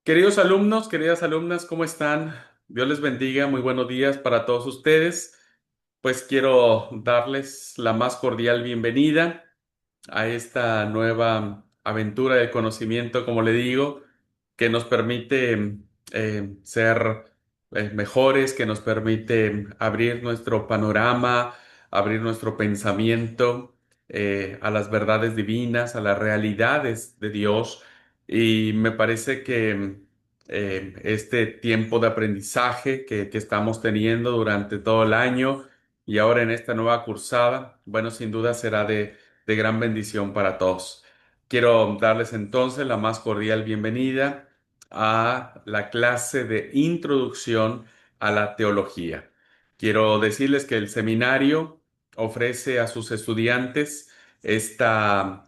Queridos alumnos, queridas alumnas, ¿cómo están? Dios les bendiga, muy buenos días para todos ustedes. Pues quiero darles la más cordial bienvenida a esta nueva aventura del conocimiento, como le digo, que nos permite ser mejores, que nos permite abrir nuestro panorama, abrir nuestro pensamiento a las verdades divinas, a las realidades de Dios. Y me parece que este tiempo de aprendizaje que estamos teniendo durante todo el año y ahora en esta nueva cursada, bueno, sin duda será de gran bendición para todos. Quiero darles entonces la más cordial bienvenida a la clase de introducción a la teología. Quiero decirles que el seminario ofrece a sus estudiantes esta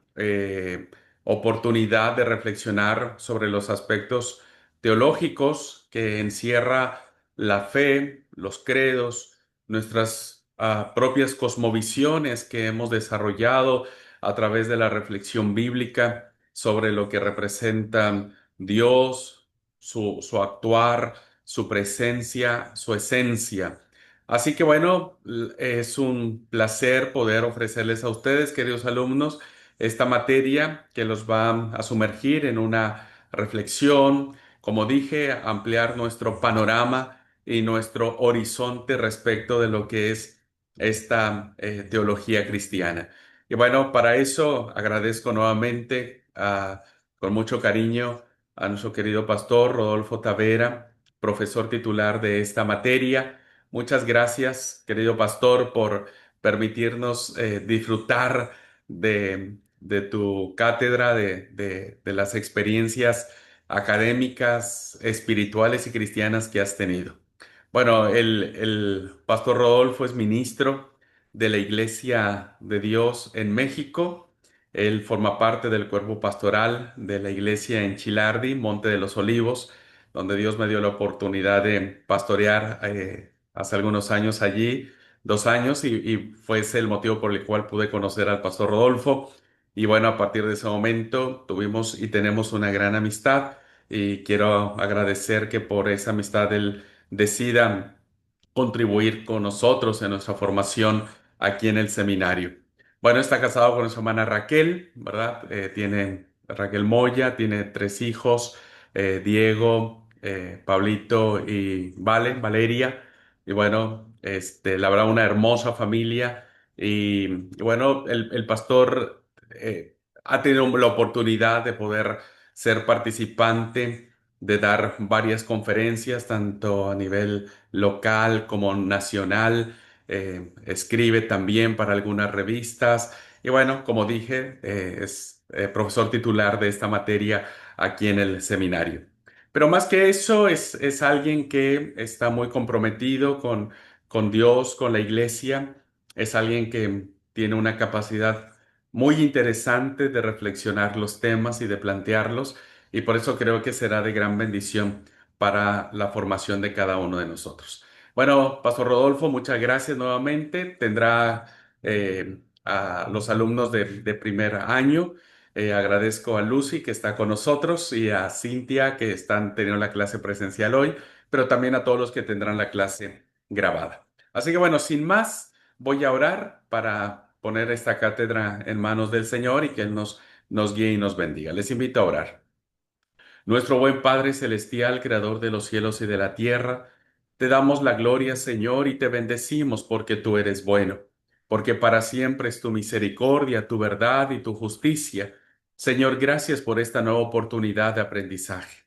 oportunidad de reflexionar sobre los aspectos teológicos que encierra la fe, los credos, nuestras propias cosmovisiones que hemos desarrollado a través de la reflexión bíblica sobre lo que representan Dios, su actuar, su presencia, su esencia. Así que bueno, es un placer poder ofrecerles a ustedes, queridos alumnos, esta materia que los va a sumergir en una reflexión, como dije, ampliar nuestro panorama y nuestro horizonte respecto de lo que es esta teología cristiana. Y bueno, para eso agradezco nuevamente con mucho cariño a nuestro querido pastor Rodolfo Tavera, profesor titular de esta materia. Muchas gracias, querido pastor, por permitirnos disfrutar de tu cátedra, de las experiencias académicas, espirituales y cristianas que has tenido. Bueno, el pastor Rodolfo es ministro de la Iglesia de Dios en México. Él forma parte del cuerpo pastoral de la iglesia en Chilardi, Monte de los Olivos, donde Dios me dio la oportunidad de pastorear hace algunos años allí, 2 años, y fue ese el motivo por el cual pude conocer al pastor Rodolfo. Y bueno, a partir de ese momento tuvimos y tenemos una gran amistad y quiero agradecer que por esa amistad él decida contribuir con nosotros en nuestra formación aquí en el seminario. Bueno, está casado con su hermana Raquel, ¿verdad? Tiene Raquel Moya, tiene 3 hijos, Diego, Pablito y Valeria. Y bueno, la verdad, una hermosa familia. Y bueno, el pastor ha tenido la oportunidad de poder ser participante, de dar varias conferencias, tanto a nivel local como nacional. Escribe también para algunas revistas y bueno, como dije, es profesor titular de esta materia aquí en el seminario. Pero más que eso, es alguien que está muy comprometido con Dios, con la iglesia. Es alguien que tiene una capacidad muy interesante de reflexionar los temas y de plantearlos, y por eso creo que será de gran bendición para la formación de cada uno de nosotros. Bueno, Pastor Rodolfo, muchas gracias nuevamente. Tendrá a los alumnos de primer año. Agradezco a Lucy que está con nosotros y a Cintia que están teniendo la clase presencial hoy, pero también a todos los que tendrán la clase grabada. Así que bueno, sin más, voy a orar para poner esta cátedra en manos del Señor y que Él nos guíe y nos bendiga. Les invito a orar. Nuestro buen Padre Celestial, Creador de los cielos y de la tierra, te damos la gloria, Señor, y te bendecimos porque tú eres bueno, porque para siempre es tu misericordia, tu verdad y tu justicia. Señor, gracias por esta nueva oportunidad de aprendizaje.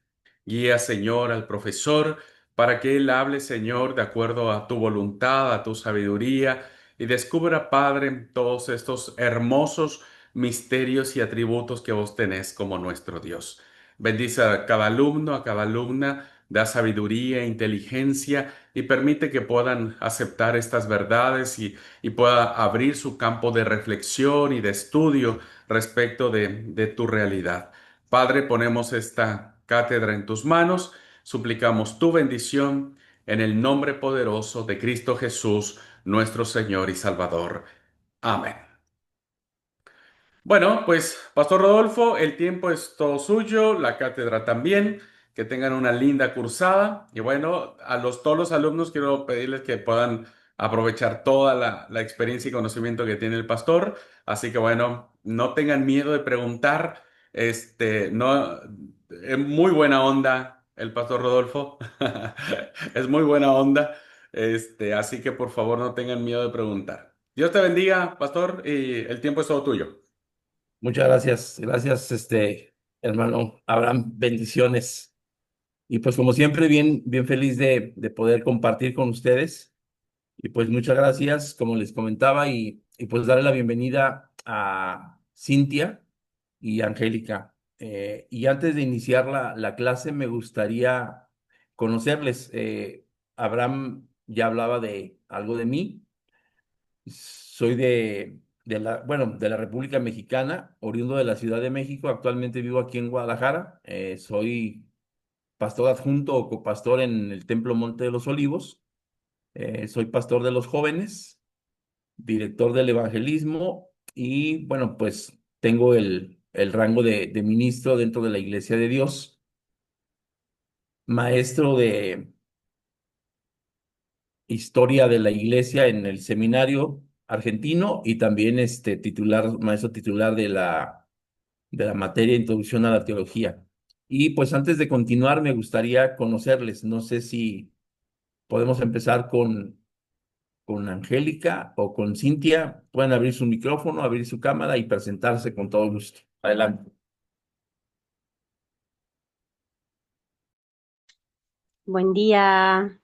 Guía, Señor, al profesor para que él hable, Señor, de acuerdo a tu voluntad, a tu sabiduría, y descubra, Padre, todos estos hermosos misterios y atributos que vos tenés como nuestro Dios. Bendice a cada alumno, a cada alumna, da sabiduría e inteligencia y permite que puedan aceptar estas verdades y pueda abrir su campo de reflexión y de estudio respecto de tu realidad. Padre, ponemos esta cátedra en tus manos, suplicamos tu bendición en el nombre poderoso de Cristo Jesús, nuestro Señor y Salvador. Amén. Bueno, pues, Pastor Rodolfo, el tiempo es todo suyo, la cátedra también. que tengan una linda cursada. Y bueno, todos los alumnos quiero pedirles que puedan aprovechar toda la experiencia y conocimiento que tiene el pastor. Así que bueno, no tengan miedo de preguntar. No, es muy buena onda el pastor Rodolfo. Es muy buena onda. Así que por favor no tengan miedo de preguntar. Dios te bendiga, pastor, y el tiempo es todo tuyo. Muchas gracias, gracias, hermano Abraham, bendiciones. Y pues como siempre, bien feliz de poder compartir con ustedes. Y pues muchas gracias, como les comentaba, y pues darle la bienvenida a Cintia y Angélica. Y antes de iniciar la clase, me gustaría conocerles. Abraham ya hablaba de algo de mí. Soy de la República Mexicana, oriundo de la Ciudad de México. Actualmente vivo aquí en Guadalajara. Soy pastor adjunto o copastor en el Templo Monte de los Olivos. Soy pastor de los jóvenes, director del evangelismo y bueno, pues tengo el rango de ministro dentro de la Iglesia de Dios, maestro de historia de la Iglesia en el seminario argentino y también maestro titular de la materia Introducción a la Teología. Y pues antes de continuar, me gustaría conocerles. No sé si podemos empezar con Angélica o con Cintia. Pueden abrir su micrófono, abrir su cámara y presentarse con todo gusto. Adelante. Buen día.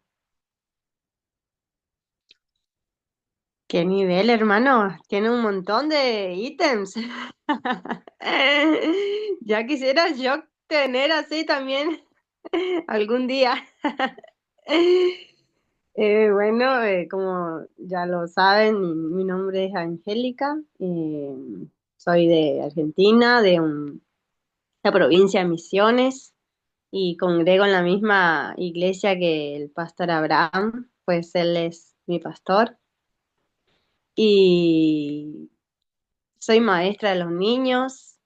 ¿Qué nivel, hermano? Tiene un montón de ítems. Ya quisiera yo tener así también algún día. Bueno, como ya lo saben, mi nombre es Angélica. Soy de Argentina, la provincia de Misiones, y congrego en la misma iglesia que el pastor Abraham, pues él es mi pastor. Y soy maestra de los niños.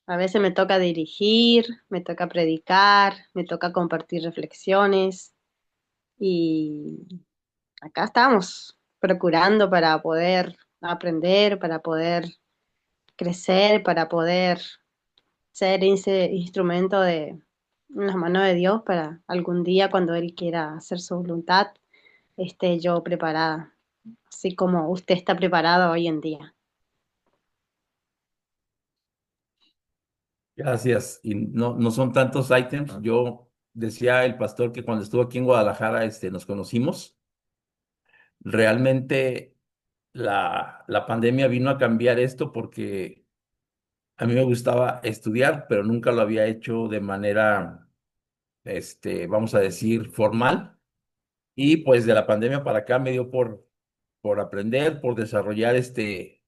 A veces me toca dirigir, me toca predicar, me toca compartir reflexiones y acá estamos procurando para poder aprender, para poder crecer, para poder ser ese instrumento en las manos de Dios para algún día cuando Él quiera hacer su voluntad, esté yo preparada, así como usted está preparado hoy en día. Gracias. Y no son tantos ítems. Yo decía el pastor que cuando estuvo aquí en Guadalajara, nos conocimos. Realmente la pandemia vino a cambiar esto porque a mí me gustaba estudiar, pero nunca lo había hecho de manera, vamos a decir, formal. Y pues de la pandemia para acá me dio por aprender, por desarrollar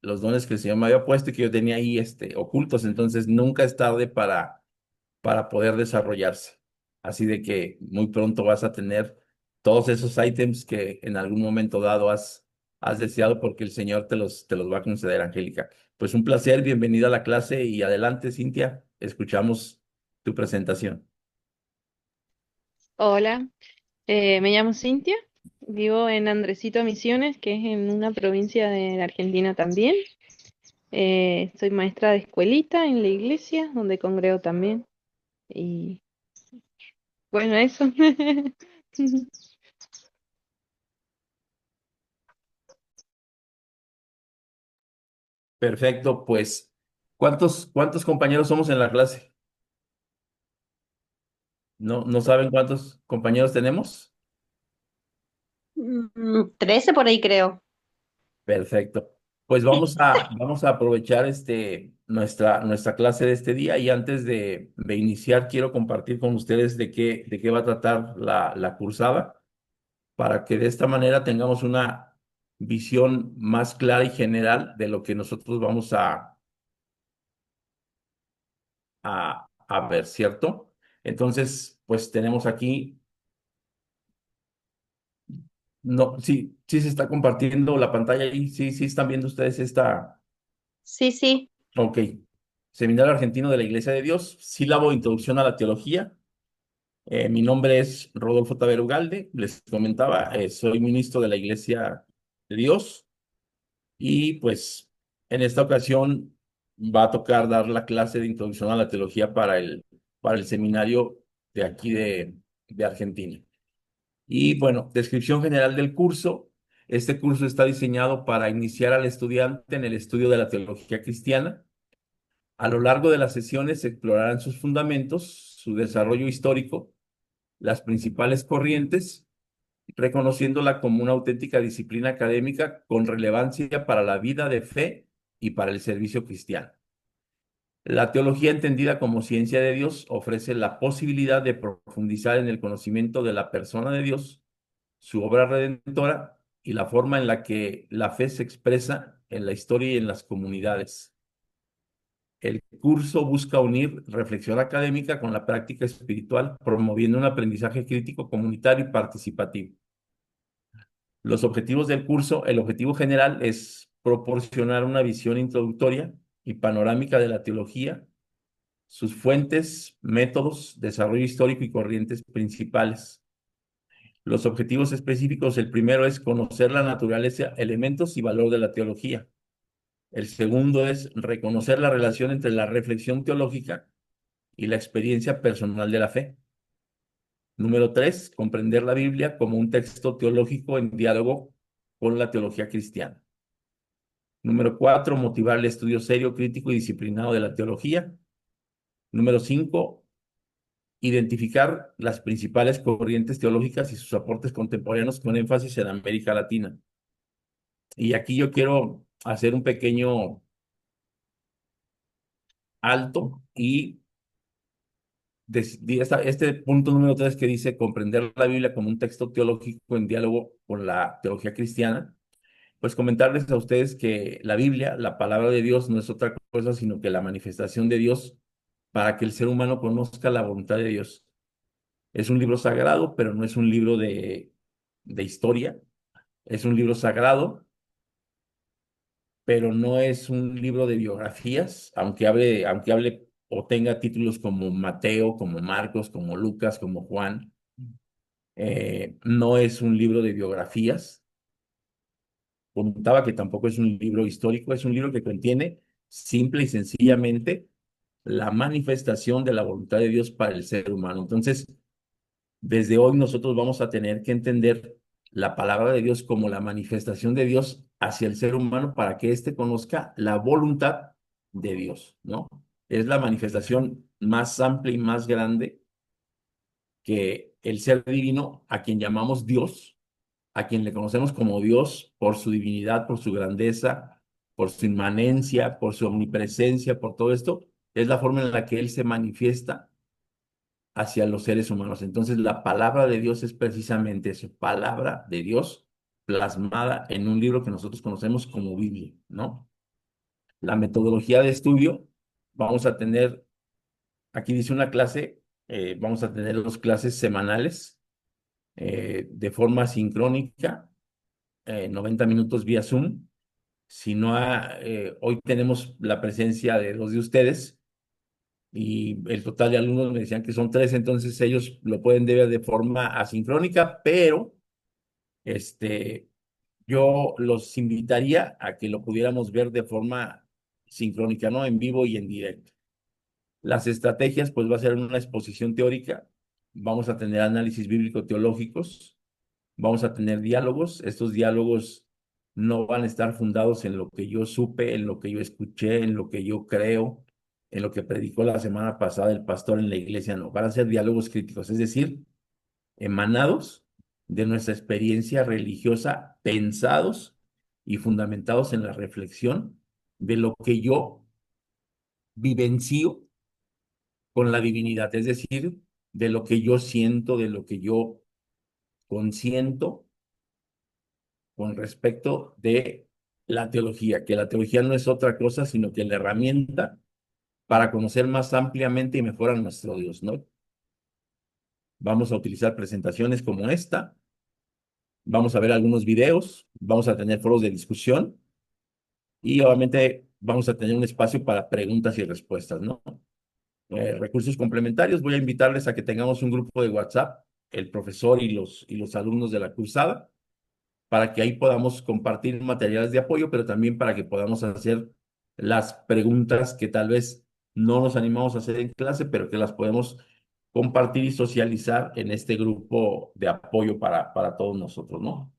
los dones que el Señor me había puesto y que yo tenía ahí ocultos. Entonces nunca es tarde para poder desarrollarse. Así de que muy pronto vas a tener todos esos ítems que en algún momento dado has deseado porque el Señor te los va a conceder, Angélica. Pues un placer, bienvenida a la clase y adelante, Cintia, escuchamos tu presentación. Hola, me llamo Cintia, vivo en Andresito Misiones, que es en una provincia de la Argentina también. Soy maestra de escuelita en la iglesia, donde congrego también. Y bueno, eso. Perfecto, pues, ¿cuántos compañeros somos en la clase? ¿No saben cuántos compañeros tenemos? 13 por ahí creo. Perfecto. Pues vamos a aprovechar nuestra clase de este día y antes de iniciar quiero compartir con ustedes de qué va a tratar la cursada para que de esta manera tengamos una visión más clara y general de lo que nosotros vamos a ver, ¿cierto? Entonces, pues tenemos aquí, no, sí se está compartiendo la pantalla y sí están viendo ustedes esta. Sí, sí. Ok. Seminario Argentino de la Iglesia de Dios, sílabo Introducción a la Teología. Mi nombre es Rodolfo Tavera Ugalde, les comentaba, soy ministro de la Iglesia de Dios y pues en esta ocasión va a tocar dar la clase de introducción a la teología para el seminario de aquí de Argentina. Y bueno, descripción general del curso. Este curso está diseñado para iniciar al estudiante en el estudio de la teología cristiana. A lo largo de las sesiones se explorarán sus fundamentos, su desarrollo histórico, las principales corrientes, reconociéndola como una auténtica disciplina académica con relevancia para la vida de fe y para el servicio cristiano. La teología entendida como ciencia de Dios ofrece la posibilidad de profundizar en el conocimiento de la persona de Dios, su obra redentora y la forma en la que la fe se expresa en la historia y en las comunidades. El curso busca unir reflexión académica con la práctica espiritual, promoviendo un aprendizaje crítico, comunitario y participativo. Los objetivos del curso, el objetivo general es proporcionar una visión introductoria y panorámica de la teología, sus fuentes, métodos, desarrollo histórico y corrientes principales. Los objetivos específicos, el primero es conocer la naturaleza, elementos y valor de la teología. El segundo es reconocer la relación entre la reflexión teológica y la experiencia personal de la fe. Número 3, comprender la Biblia como un texto teológico en diálogo con la teología cristiana. Número 4, motivar el estudio serio, crítico y disciplinado de la teología. Número 5, identificar las principales corrientes teológicas y sus aportes contemporáneos con énfasis en América Latina. Y aquí yo quiero hacer un pequeño alto y este punto número 3 que dice comprender la Biblia como un texto teológico en diálogo con la teología cristiana, pues comentarles a ustedes que la Biblia, la palabra de Dios, no es otra cosa sino que la manifestación de Dios para que el ser humano conozca la voluntad de Dios. Es un libro sagrado, pero no es un libro de historia. Es un libro sagrado, pero no es un libro de biografías, aunque hable o tenga títulos como Mateo, como Marcos, como Lucas, como Juan. No es un libro de biografías. Comentaba que tampoco es un libro histórico, es un libro que contiene simple y sencillamente la manifestación de la voluntad de Dios para el ser humano. Entonces, desde hoy nosotros vamos a tener que entender la palabra de Dios como la manifestación de Dios hacia el ser humano para que éste conozca la voluntad de Dios, ¿no? Es la manifestación más amplia y más grande que el ser divino, a quien llamamos Dios, a quien le conocemos como Dios por su divinidad, por su grandeza, por su inmanencia, por su omnipresencia, por todo esto, es la forma en la que Él se manifiesta hacia los seres humanos. Entonces, la palabra de Dios es precisamente eso, palabra de Dios plasmada en un libro que nosotros conocemos como Biblia, ¿no? La metodología de estudio, vamos a tener, aquí dice una clase, vamos a tener 2 clases semanales de forma sincrónica, 90 minutos vía Zoom. Si no, hoy tenemos la presencia de 2 de ustedes y el total de alumnos me decían que son 3, entonces ellos lo pueden ver de forma asincrónica, pero este, yo los invitaría a que lo pudiéramos ver de forma sincrónica, ¿no? En vivo y en directo. Las estrategias, pues va a ser una exposición teórica, vamos a tener análisis bíblico-teológicos, vamos a tener diálogos. Estos diálogos no van a estar fundados en lo que yo supe, en lo que yo escuché, en lo que yo creo, en lo que predicó la semana pasada el pastor en la iglesia, no. Van a ser diálogos críticos, es decir, emanados de nuestra experiencia religiosa, pensados y fundamentados en la reflexión de lo que yo vivencio con la divinidad, es decir, de lo que yo siento, de lo que yo consiento con respecto de la teología, que la teología no es otra cosa, sino que la herramienta para conocer más ampliamente y mejor a nuestro Dios, ¿no? Vamos a utilizar presentaciones como esta, vamos a ver algunos videos, vamos a tener foros de discusión y obviamente vamos a tener un espacio para preguntas y respuestas, ¿no? recursos complementarios. Voy a invitarles a que tengamos un grupo de WhatsApp, el profesor y los alumnos de la cursada, para que ahí podamos compartir materiales de apoyo, pero también para que podamos hacer las preguntas que tal vez no nos animamos a hacer en clase, pero que las podemos compartir y socializar en este grupo de apoyo para todos nosotros, ¿no?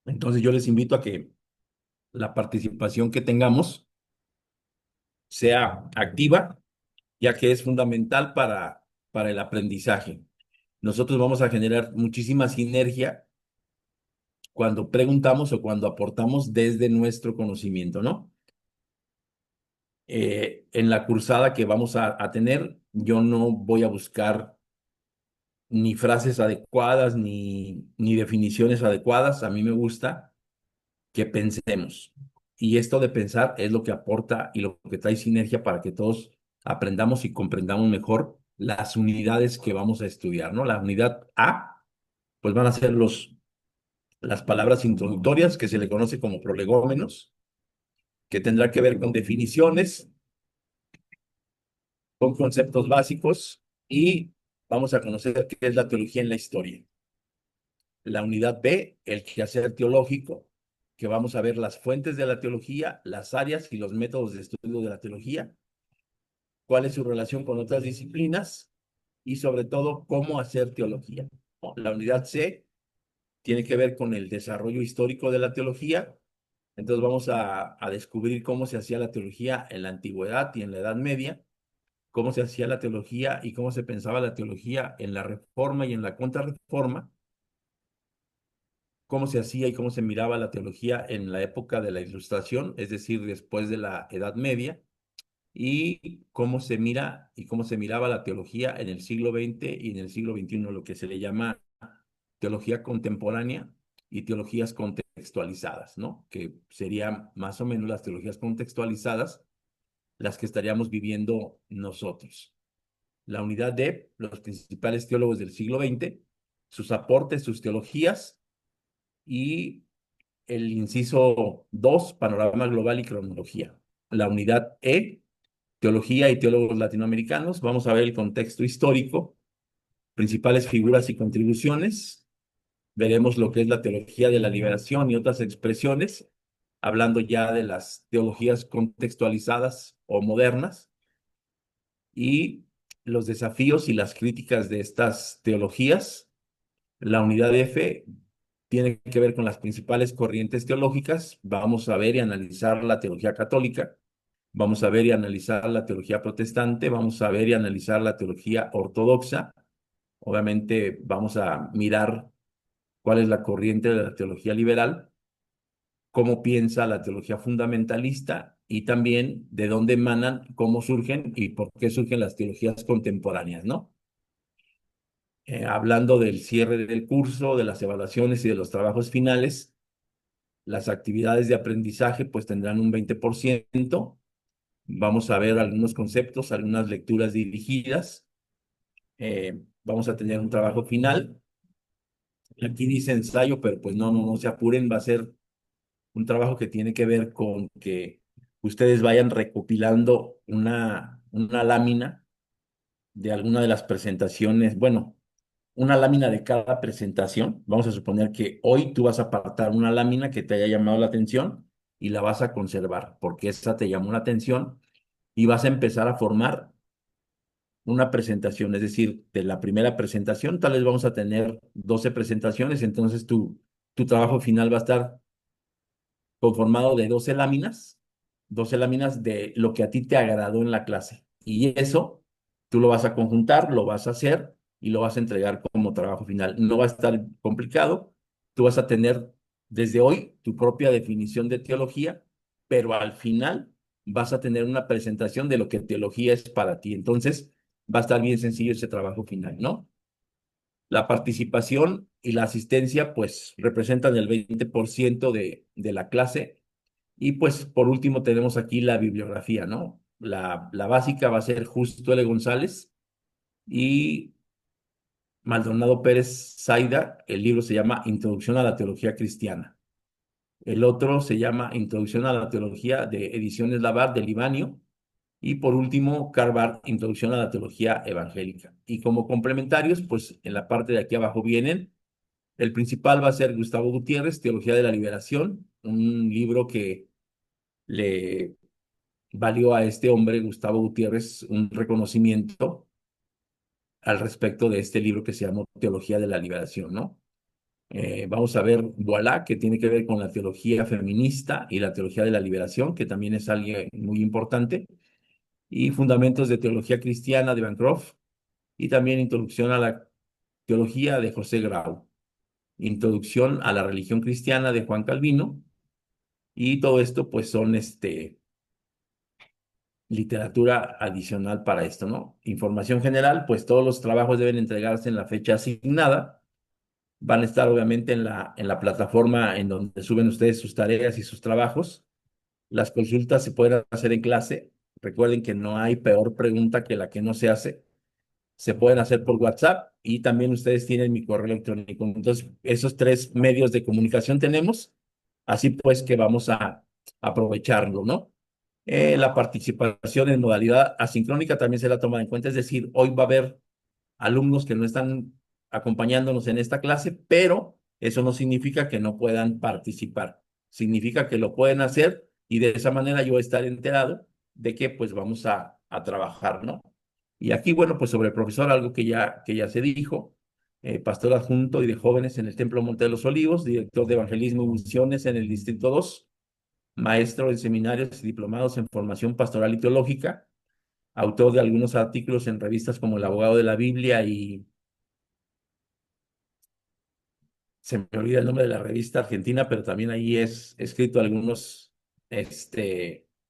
Entonces yo les invito a que la participación que tengamos sea activa, ya que es fundamental para el aprendizaje. Nosotros vamos a generar muchísima sinergia cuando preguntamos o cuando aportamos desde nuestro conocimiento, ¿no? En la cursada que vamos a tener, yo no voy a buscar ni frases adecuadas ni definiciones adecuadas. A mí me gusta que pensemos. Y esto de pensar es lo que aporta y lo que trae sinergia para que todos aprendamos y comprendamos mejor las unidades que vamos a estudiar, ¿no? La unidad A, pues van a ser las palabras introductorias que se le conoce como prolegómenos, que tendrá que ver con definiciones, con conceptos básicos y vamos a conocer qué es la teología en la historia. La unidad B, el quehacer teológico, que vamos a ver las fuentes de la teología, las áreas y los métodos de estudio de la teología, cuál es su relación con otras disciplinas y sobre todo cómo hacer teología. La unidad C tiene que ver con el desarrollo histórico de la teología. Entonces vamos a descubrir cómo se hacía la teología en la antigüedad y en la Edad Media, cómo se hacía la teología y cómo se pensaba la teología en la Reforma y en la Contrarreforma, cómo se hacía y cómo se miraba la teología en la época de la Ilustración, es decir, después de la Edad Media, y cómo se mira y cómo se miraba la teología en el siglo XX y en el siglo XXI, lo que se le llama teología contemporánea y teologías contextualizadas, ¿no? Que serían más o menos las teologías contextualizadas las que estaríamos viviendo nosotros. La unidad de los principales teólogos del siglo XX, sus aportes, sus teologías y el inciso 2, panorama global y cronología. La unidad E, teología y teólogos latinoamericanos. Vamos a ver el contexto histórico, principales figuras y contribuciones. Veremos lo que es la teología de la liberación y otras expresiones, hablando ya de las teologías contextualizadas o modernas y los desafíos y las críticas de estas teologías. La unidad F tiene que ver con las principales corrientes teológicas. Vamos a ver y analizar la teología católica, vamos a ver y analizar la teología protestante, vamos a ver y analizar la teología ortodoxa. Obviamente vamos a mirar cuál es la corriente de la teología liberal, cómo piensa la teología fundamentalista y también de dónde emanan, cómo surgen y por qué surgen las teologías contemporáneas, ¿no? Hablando del cierre del curso, de las evaluaciones y de los trabajos finales, las actividades de aprendizaje pues tendrán un 20%. Vamos a ver algunos conceptos, algunas lecturas dirigidas. Vamos a tener un trabajo final. Aquí dice ensayo, pero pues no se apuren, va a ser un trabajo que tiene que ver con que ustedes vayan recopilando una lámina de alguna de las presentaciones, bueno, una lámina de cada presentación. Vamos a suponer que hoy tú vas a apartar una lámina que te haya llamado la atención y la vas a conservar porque esa te llamó la atención y vas a empezar a formar una presentación, es decir, de la primera presentación, tal vez vamos a tener 12 presentaciones, entonces tu trabajo final va a estar conformado de 12 láminas de lo que a ti te agradó en la clase. Y eso tú lo vas a conjuntar, lo vas a hacer y lo vas a entregar como trabajo final. No va a estar complicado, tú vas a tener desde hoy tu propia definición de teología, pero al final vas a tener una presentación de lo que teología es para ti. Entonces va a estar bien sencillo ese trabajo final, ¿no? La participación y la asistencia, pues, representan el 20% de la clase. Y pues, por último, tenemos aquí la bibliografía, ¿no? La básica va a ser Justo L. González y Maldonado Pérez Zaida. El libro se llama Introducción a la Teología Cristiana. El otro se llama Introducción a la Teología de Ediciones Labar de Libanio. Y por último, Carvar, Introducción a la Teología Evangélica. Y como complementarios, pues en la parte de aquí abajo vienen. El principal va a ser Gustavo Gutiérrez, Teología de la Liberación, un libro que le valió a este hombre, Gustavo Gutiérrez, un reconocimiento al respecto de este libro que se llamó Teología de la Liberación, ¿no? Vamos a ver Voilá, que tiene que ver con la teología feminista y la teología de la liberación, que también es algo muy importante, y Fundamentos de Teología Cristiana de Bancroft, y también Introducción a la Teología de José Grau, Introducción a la Religión Cristiana de Juan Calvino, y todo esto pues son literatura adicional para esto, ¿no? Información general, pues todos los trabajos deben entregarse en la fecha asignada. Van a estar obviamente en la plataforma en donde suben ustedes sus tareas y sus trabajos. Las consultas se pueden hacer en clase. Recuerden que no hay peor pregunta que la que no se hace. Se pueden hacer por WhatsApp y también ustedes tienen mi correo electrónico. Entonces, esos tres medios de comunicación tenemos. Así pues que vamos a aprovecharlo, ¿no? La participación en modalidad asincrónica también será tomada en cuenta. Es decir, hoy va a haber alumnos que no están acompañándonos en esta clase, pero eso no significa que no puedan participar. Significa que lo pueden hacer y de esa manera yo voy a estar enterado de que pues vamos a trabajar, ¿no? Y aquí, bueno, pues sobre el profesor, algo que ya se dijo, pastor adjunto y de jóvenes en el Templo Monte de los Olivos, director de Evangelismo y Misiones en el Distrito 2, maestro en seminarios y diplomados en formación pastoral y teológica, autor de algunos artículos en revistas como El Abogado de la Biblia y se me olvida el nombre de la revista argentina, pero también ahí es escrito algunos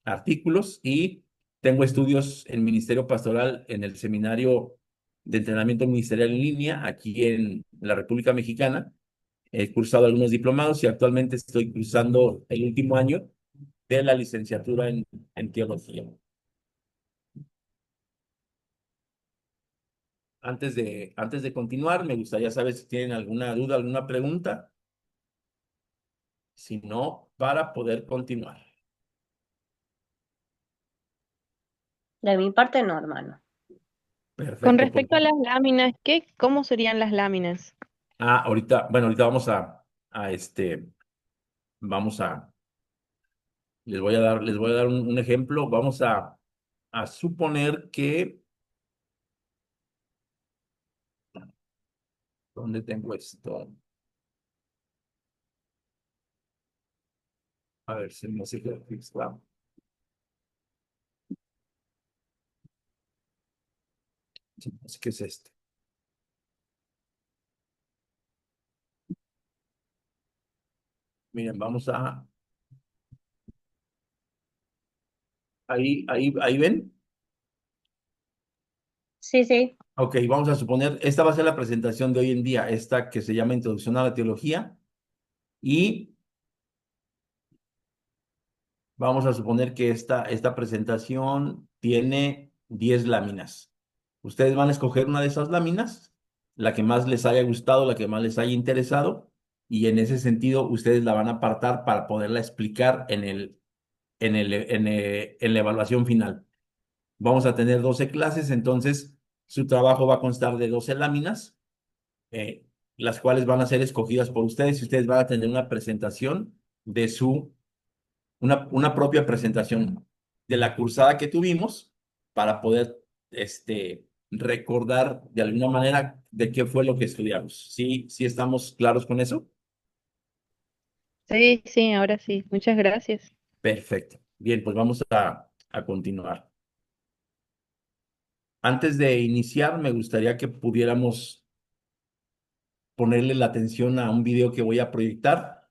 artículos y tengo estudios en Ministerio Pastoral en el Seminario de Entrenamiento Ministerial en Línea aquí en la República Mexicana. He cursado algunos diplomados y actualmente estoy cursando el último año de la licenciatura en teología. Antes de continuar, me gustaría saber si tienen alguna duda, alguna pregunta. Si no, para poder continuar. De mi parte no, hermano. Con Perfecto, pues. respecto a las láminas, ¿cómo serían las láminas? Ahorita, bueno, ahorita vamos a, les voy a dar un ejemplo. Vamos a suponer que, ¿dónde tengo esto? A ver, se me hace que aquí está. Se me hace que es este. Miren, ahí ven. Sí, sí. Ok, vamos a suponer, esta va a ser la presentación de hoy en día, esta que se llama Introducción a la Teología, y vamos a suponer que esta presentación tiene 10 láminas. Ustedes van a escoger una de esas láminas, la que más les haya gustado, la que más les haya interesado, y en ese sentido ustedes la van a apartar para poderla explicar en la evaluación final. Vamos a tener 12 clases, entonces su trabajo va a constar de 12 láminas, eh, las cuales van a ser escogidas por ustedes y ustedes van a tener una presentación de una propia presentación de la cursada que tuvimos para poder recordar de alguna manera de qué fue lo que estudiamos. ¿Sí, sí estamos claros con eso? Sí, sí, ahora sí. Muchas gracias. Perfecto. Bien, pues vamos a continuar. Antes de iniciar, me gustaría que pudiéramos ponerle la atención a un video que voy a proyectar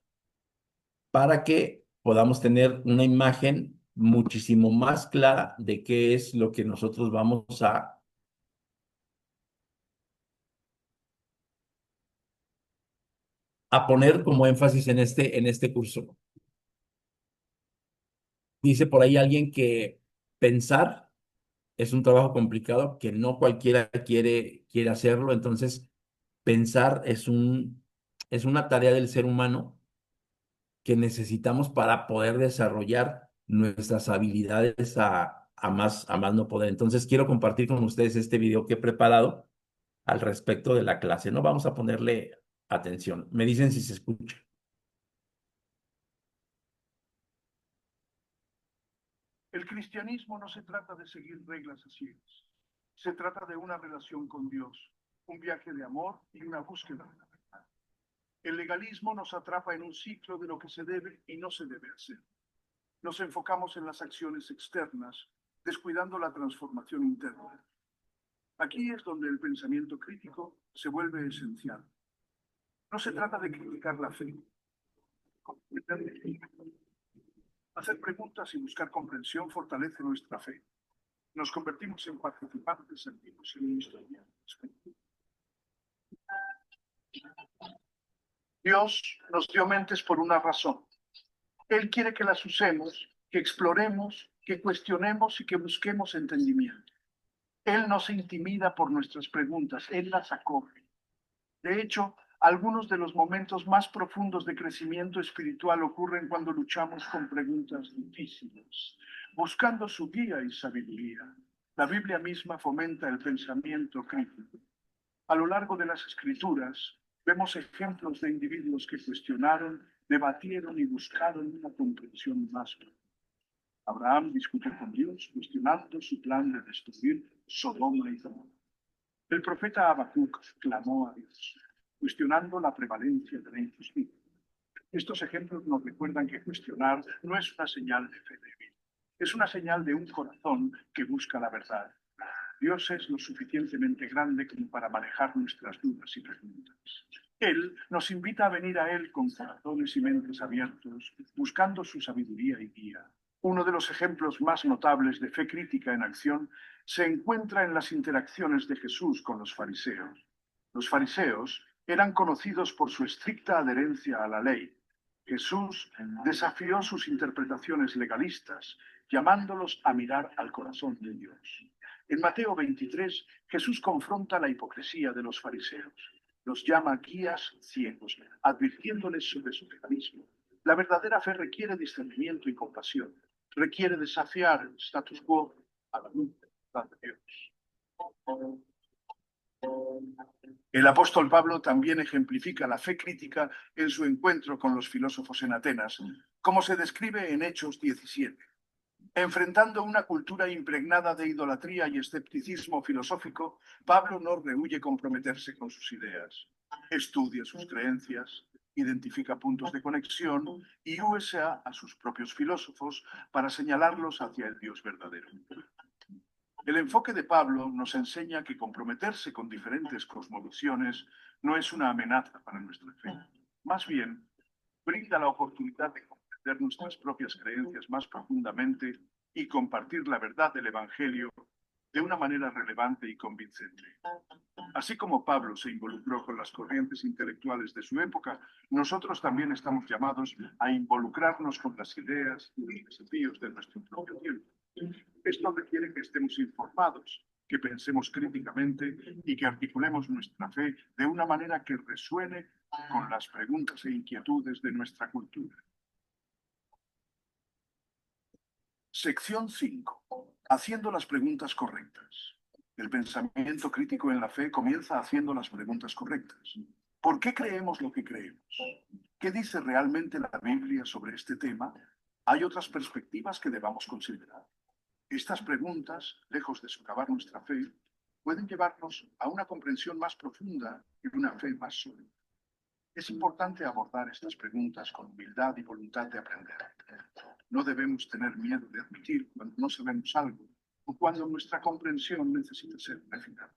para que podamos tener una imagen muchísimo más clara de qué es lo que nosotros vamos a poner como énfasis en este curso. Dice por ahí alguien que pensar es un trabajo complicado, que no cualquiera quiere hacerlo, entonces pensar es una tarea del ser humano que necesitamos para poder desarrollar nuestras habilidades a más no poder. Entonces, quiero compartir con ustedes este video que he preparado al respecto de la clase. No vamos a ponerle atención. Me dicen si se escucha. El cristianismo no se trata de seguir reglas a ciegas. Se trata de una relación con Dios, un viaje de amor y una búsqueda de la verdad. El legalismo nos atrapa en un ciclo de lo que se debe y no se debe hacer. Nos enfocamos en las acciones externas, descuidando la transformación interna. Aquí es donde el pensamiento crítico se vuelve esencial. No se trata de criticar la fe. Hacer preguntas y buscar comprensión fortalece nuestra fe. Nos convertimos en participantes activos en una historia. Dios nos dio mentes por una razón. Él quiere que las usemos, que exploremos, que cuestionemos y que busquemos entendimiento. Él no se intimida por nuestras preguntas, Él las acoge. De hecho, algunos de los momentos más profundos de crecimiento espiritual ocurren cuando luchamos con preguntas difíciles, buscando su guía y sabiduría. La Biblia misma fomenta el pensamiento crítico. A lo largo de las Escrituras, vemos ejemplos de individuos que cuestionaron, debatieron y buscaron una comprensión más profunda. Abraham discutió con Dios, cuestionando su plan de destruir Sodoma y Gomorra. El profeta Habacuc clamó a Dios, cuestionando la prevalencia de la injusticia. Estos ejemplos nos recuerdan que cuestionar no es una señal de fe débil, es una señal de un corazón que busca la verdad. Dios es lo suficientemente grande como para manejar nuestras dudas y preguntas. Él nos invita a venir a Él con corazones y mentes abiertos, buscando su sabiduría y guía. Uno de los ejemplos más notables de fe crítica en acción se encuentra en las interacciones de Jesús con los fariseos. Los fariseos eran conocidos por su estricta adherencia a la ley. Jesús desafió sus interpretaciones legalistas, llamándolos a mirar al corazón de Dios. En Mateo 23, Jesús confronta la hipocresía de los fariseos. Los llama guías ciegos, advirtiéndoles sobre su legalismo. La verdadera fe requiere discernimiento y compasión. Requiere desafiar el status quo a la luz de Dios. El apóstol Pablo también ejemplifica la fe crítica en su encuentro con los filósofos en Atenas, como se describe en Hechos 17. Enfrentando una cultura impregnada de idolatría y escepticismo filosófico, Pablo no rehúye comprometerse con sus ideas. Estudia sus creencias, identifica puntos de conexión y usa a sus propios filósofos para señalarlos hacia el Dios verdadero. El enfoque de Pablo nos enseña que comprometerse con diferentes cosmovisiones no es una amenaza para nuestra fe. Más bien, brinda la oportunidad de comprender nuestras propias creencias más profundamente y compartir la verdad del Evangelio de una manera relevante y convincente. Así como Pablo se involucró con las corrientes intelectuales de su época, nosotros también estamos llamados a involucrarnos con las ideas y los desafíos de nuestro propio tiempo. Esto requiere que estemos informados, que pensemos críticamente y que articulemos nuestra fe de una manera que resuene con las preguntas e inquietudes de nuestra cultura. Sección 5. Haciendo las preguntas correctas. El pensamiento crítico en la fe comienza haciendo las preguntas correctas. ¿Por qué creemos lo que creemos? ¿Qué dice realmente la Biblia sobre este tema? ¿Hay otras perspectivas que debamos considerar? Estas preguntas, lejos de socavar nuestra fe, pueden llevarnos a una comprensión más profunda y una fe más sólida. Es importante abordar estas preguntas con humildad y voluntad de aprender. No debemos tener miedo de admitir cuando no sabemos algo o cuando nuestra comprensión necesita ser refinada.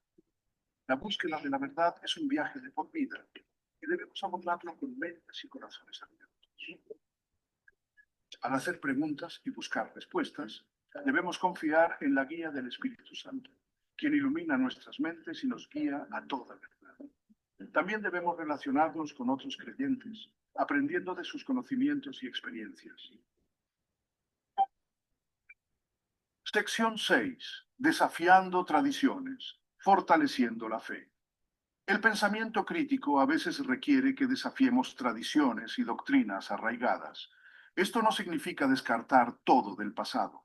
La búsqueda de la verdad es un viaje de por vida y debemos abordarlo con mentes y corazones abiertos. Al hacer preguntas y buscar respuestas, debemos confiar en la guía del Espíritu Santo, quien ilumina nuestras mentes y nos guía a toda verdad. También debemos relacionarnos con otros creyentes, aprendiendo de sus conocimientos y experiencias. Sección 6. Desafiando tradiciones, fortaleciendo la fe. El pensamiento crítico a veces requiere que desafiemos tradiciones y doctrinas arraigadas. Esto no significa descartar todo del pasado.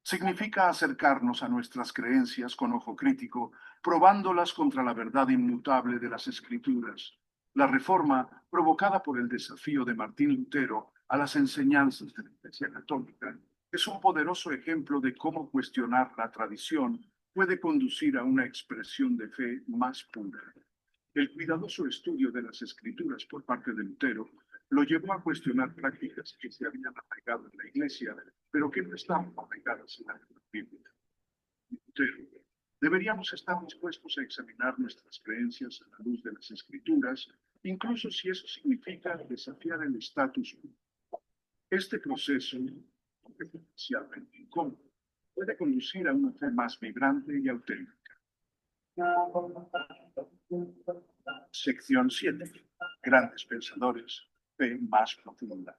Significa acercarnos a nuestras creencias con ojo crítico, probándolas contra la verdad inmutable de las Escrituras. La reforma, provocada por el desafío de Martín Lutero a las enseñanzas de la Iglesia Católica, es un poderoso ejemplo de cómo cuestionar la tradición puede conducir a una expresión de fe más pura. El cuidadoso estudio de las Escrituras por parte de Lutero lo llevó a cuestionar prácticas que se habían arraigado en la Iglesia, pero que no estaban arraigadas en la Biblia. Lutero: deberíamos estar dispuestos a examinar nuestras creencias a la luz de las Escrituras, incluso si eso significa desafiar el status quo. Este proceso, aunque potencialmente incómodo, puede conducir a una fe más vibrante y auténtica. Sección 7. Grandes pensadores, fe más profunda.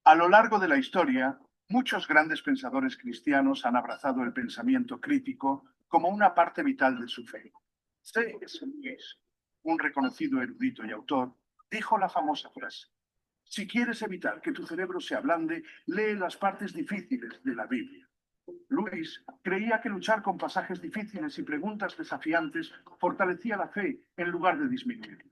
A lo largo de la historia, muchos grandes pensadores cristianos han abrazado el pensamiento crítico como una parte vital de su fe. C.S. Lewis, un reconocido erudito y autor, dijo la famosa frase: si quieres evitar que tu cerebro se ablande, lee las partes difíciles de la Biblia. Luis creía que luchar con pasajes difíciles y preguntas desafiantes fortalecía la fe en lugar de disminuirla.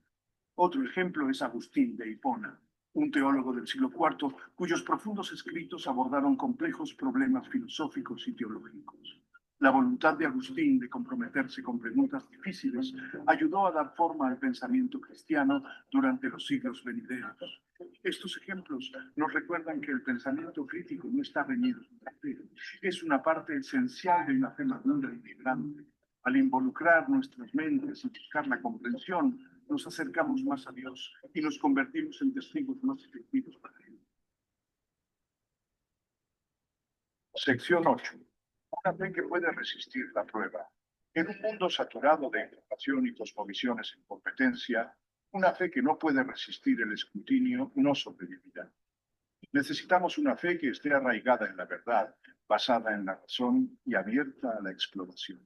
Otro ejemplo es Agustín de Hipona, un teólogo del siglo IV cuyos profundos escritos abordaron complejos problemas filosóficos y teológicos. La voluntad de Agustín de comprometerse con preguntas difíciles ayudó a dar forma al pensamiento cristiano durante los siglos venideros. Estos ejemplos nos recuerdan que el pensamiento crítico no está reñido con la fe, es una parte esencial de una fe madura y vibrante. Al involucrar nuestras mentes y buscar la comprensión, nos acercamos más a Dios y nos convertimos en testigos más efectivos para Él. Sección 8. Una fe que puede resistir la prueba. En un mundo saturado de información y cosmovisiones en competencia, una fe que no puede resistir el escrutinio no sobrevivirá. Necesitamos una fe que esté arraigada en la verdad, basada en la razón y abierta a la exploración.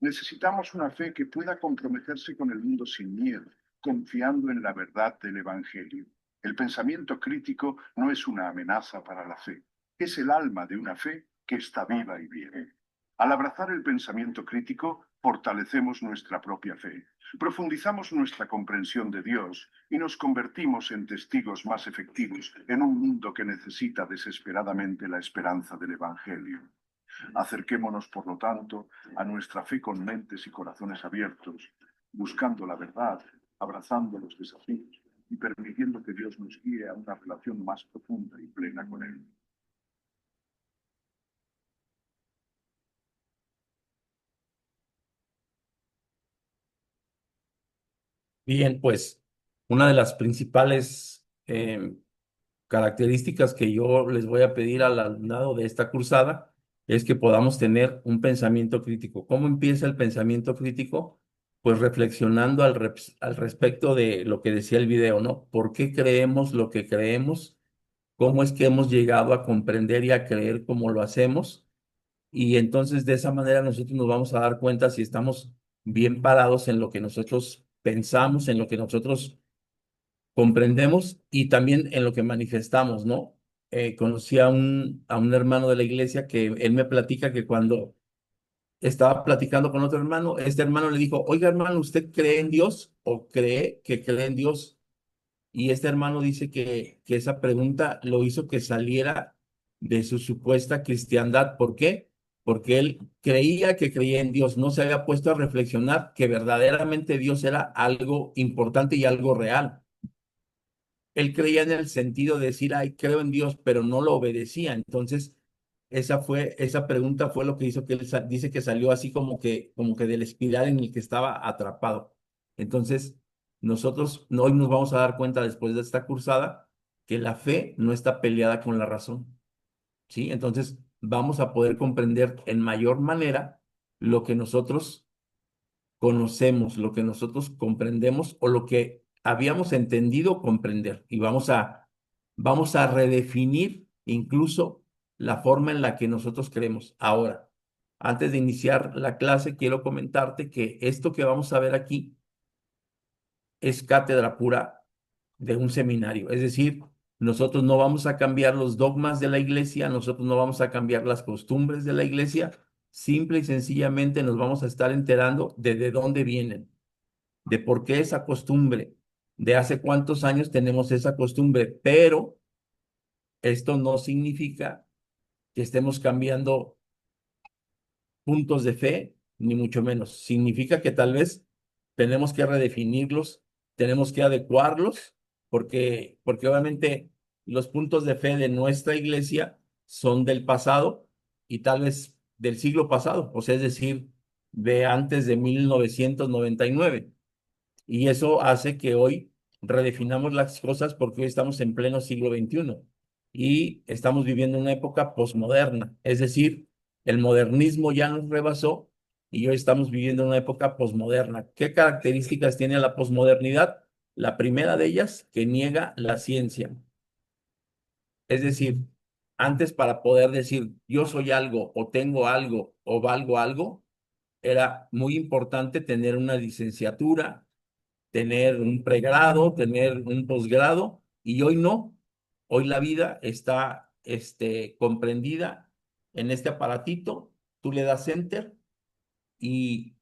Necesitamos una fe que pueda comprometerse con el mundo sin miedo, confiando en la verdad del Evangelio. El pensamiento crítico no es una amenaza para la fe, es el alma de una fe que está viva y vive. Al abrazar el pensamiento crítico, fortalecemos nuestra propia fe, profundizamos nuestra comprensión de Dios y nos convertimos en testigos más efectivos en un mundo que necesita desesperadamente la esperanza del Evangelio. Acerquémonos, por lo tanto, a nuestra fe con mentes y corazones abiertos, buscando la verdad, abrazando los desafíos y permitiendo que Dios nos guíe a una relación más profunda y plena con Él. Bien, pues una de las principales características que yo les voy a pedir al alumnado de esta cursada es que podamos tener un pensamiento crítico. ¿Cómo empieza el pensamiento crítico? Pues reflexionando al respecto de lo que decía el video, ¿no? ¿Por qué creemos lo que creemos? ¿Cómo es que hemos llegado a comprender y a creer como lo hacemos? Y entonces de esa manera nosotros nos vamos a dar cuenta si estamos bien parados en lo que nosotros pensamos, en lo que nosotros comprendemos y también en lo que manifestamos, ¿no? Conocí a un hermano de la iglesia que él me platica que cuando estaba platicando con otro hermano, este hermano le dijo: oiga, hermano, ¿usted cree en Dios o cree que cree en Dios? Y este hermano dice que esa pregunta lo hizo que saliera de su supuesta cristiandad. ¿Por qué? Porque él creía que creía en Dios, no se había puesto a reflexionar que verdaderamente Dios era algo importante y algo real. Él creía en el sentido de decir: ay, creo en Dios, pero no lo obedecía. Entonces, esa pregunta fue lo que hizo que él dice que salió así como que del espiral en el que estaba atrapado. Entonces, nosotros hoy nos vamos a dar cuenta después de esta cursada que la fe no está peleada con la razón, ¿sí? Entonces, vamos a poder comprender en mayor manera lo que nosotros conocemos, lo que nosotros comprendemos o lo que habíamos entendido comprender. Y vamos a redefinir incluso la forma en la que nosotros creemos. Ahora, antes de iniciar la clase, quiero comentarte que esto que vamos a ver aquí es cátedra pura de un seminario. Es decir, nosotros no vamos a cambiar los dogmas de la iglesia, nosotros no vamos a cambiar las costumbres de la iglesia, simple y sencillamente nos vamos a estar enterando de dónde vienen, de por qué esa costumbre, de hace cuántos años tenemos esa costumbre, pero esto no significa que estemos cambiando puntos de fe, ni mucho menos. Significa que tal vez tenemos que redefinirlos, tenemos que adecuarlos, porque obviamente los puntos de fe de nuestra iglesia son del pasado y tal vez del siglo pasado, o sea, es decir, de antes de 1999. Y eso hace que hoy redefinamos las cosas porque hoy estamos en pleno siglo XXI y estamos viviendo una época posmoderna. Es decir, el modernismo ya nos rebasó y hoy estamos viviendo una época posmoderna. ¿Qué características tiene la posmodernidad? La primera de ellas, que niega la ciencia. Es decir, antes para poder decir yo soy algo o tengo algo o valgo algo, era muy importante tener una licenciatura, tener un pregrado, tener un posgrado, y hoy no. Hoy la vida está comprendida en este aparatito, tú le das enter y,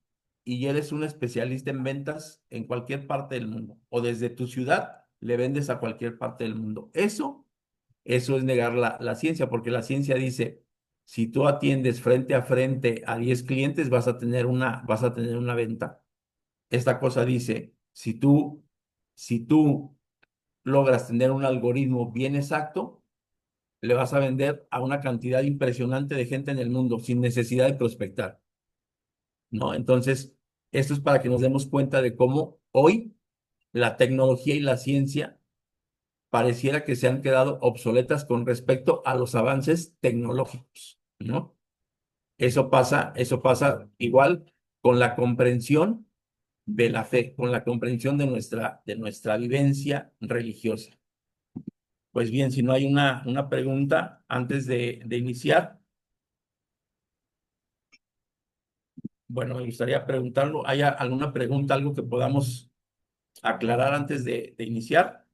y eres un especialista en ventas en cualquier parte del mundo, o desde tu ciudad le vendes a cualquier parte del mundo. Eso es negar la ciencia, porque la ciencia dice, si tú atiendes frente a frente a 10 clientes, vas a tener una venta. Esta cosa dice, si tú logras tener un algoritmo bien exacto, le vas a vender a una cantidad impresionante de gente en el mundo sin necesidad de prospectar, ¿no? Entonces, esto es para que nos demos cuenta de cómo hoy la tecnología y la ciencia pareciera que se han quedado obsoletas con respecto a los avances tecnológicos, ¿no? Eso pasa igual con la comprensión de la fe, con la comprensión de nuestra vivencia religiosa. Pues bien, si no hay una pregunta antes de iniciar, bueno, me gustaría preguntarlo. ¿Hay alguna pregunta, algo que podamos aclarar antes de iniciar?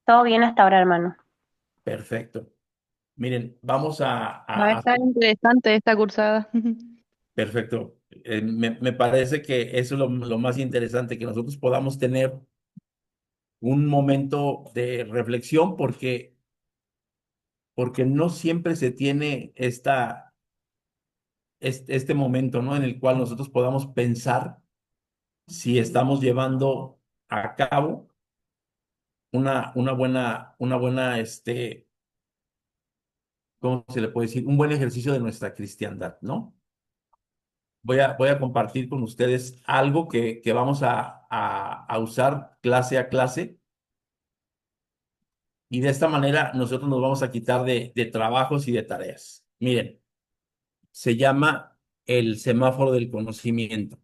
Todo bien hasta ahora, hermano. Perfecto. Miren, vamos Va a a estar interesante esta cursada. perfecto. Me parece que eso es lo más interesante, que nosotros podamos tener un momento de reflexión porque no siempre se tiene este momento, ¿no? En el cual nosotros podamos pensar si estamos llevando a cabo una buena, ¿cómo se le puede decir? Un buen ejercicio de nuestra cristiandad, ¿no? Voy a compartir con ustedes algo que vamos a usar clase a clase y de esta manera nosotros nos vamos a quitar de trabajos y de tareas. Miren, se llama el semáforo del conocimiento.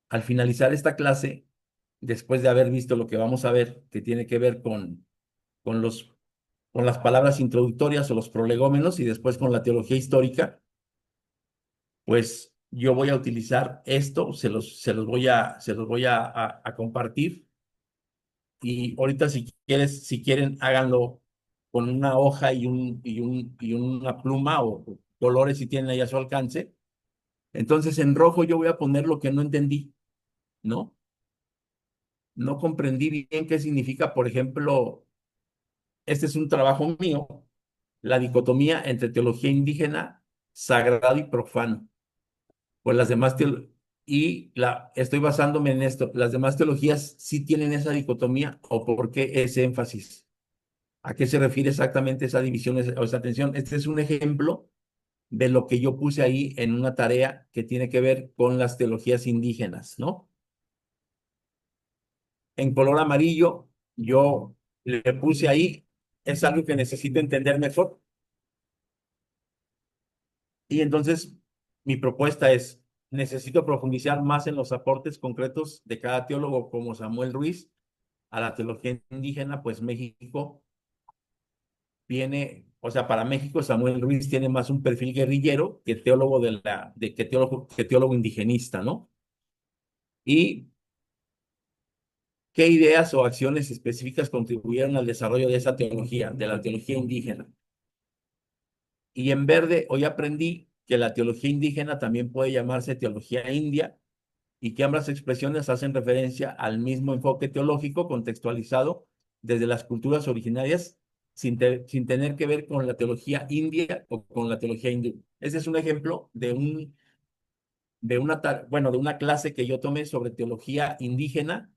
Al finalizar esta clase, después de haber visto lo que vamos a ver, que tiene que ver con con las palabras introductorias o los prolegómenos y después con la teología histórica, pues yo voy a utilizar esto, se los voy a compartir y ahorita si quieren, háganlo con una hoja y una pluma o colores si tienen ahí a su alcance. Entonces en rojo yo voy a poner lo que no entendí, ¿no? No comprendí bien qué significa, por ejemplo, este es un trabajo mío, la dicotomía entre teología indígena, sagrado y profano. Pues las demás estoy basándome en esto. Las demás teologías sí tienen esa dicotomía o por qué ese énfasis. ¿A qué se refiere exactamente esa división o esa tensión? Este es un ejemplo de lo que yo puse ahí en una tarea que tiene que ver con las teologías indígenas, ¿no? En color amarillo, yo le puse ahí, es algo que necesito entender mejor. Y entonces, mi propuesta es, necesito profundizar más en los aportes concretos de cada teólogo como Samuel Ruiz a la teología indígena, pues México o sea, para México Samuel Ruiz tiene más un perfil guerrillero que teólogo que teólogo indigenista, ¿no? y qué ideas o acciones específicas contribuyeron al desarrollo de esa teología, de la teología indígena. Y en verde, hoy aprendí que la teología indígena también puede llamarse teología india y que ambas expresiones hacen referencia al mismo enfoque teológico contextualizado desde las culturas originarias sin tener que ver con la teología india o con la teología hindú. Ese es un ejemplo de una clase que yo tomé sobre teología indígena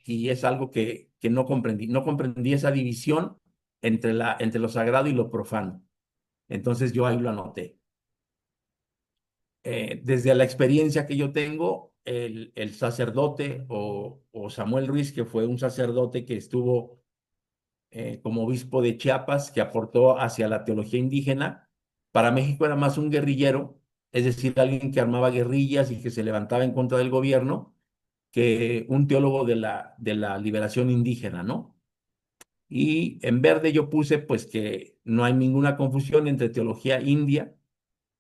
y es algo que no comprendí. No comprendí esa división entre lo sagrado y lo profano. Entonces yo ahí lo anoté. Desde la experiencia que yo tengo, el sacerdote o Samuel Ruiz, que fue un sacerdote que estuvo como obispo de Chiapas, que aportó hacia la teología indígena, para México era más un guerrillero, es decir, alguien que armaba guerrillas y que se levantaba en contra del gobierno, que un teólogo de la liberación indígena, ¿no? Y en verde yo puse pues que no hay ninguna confusión entre teología india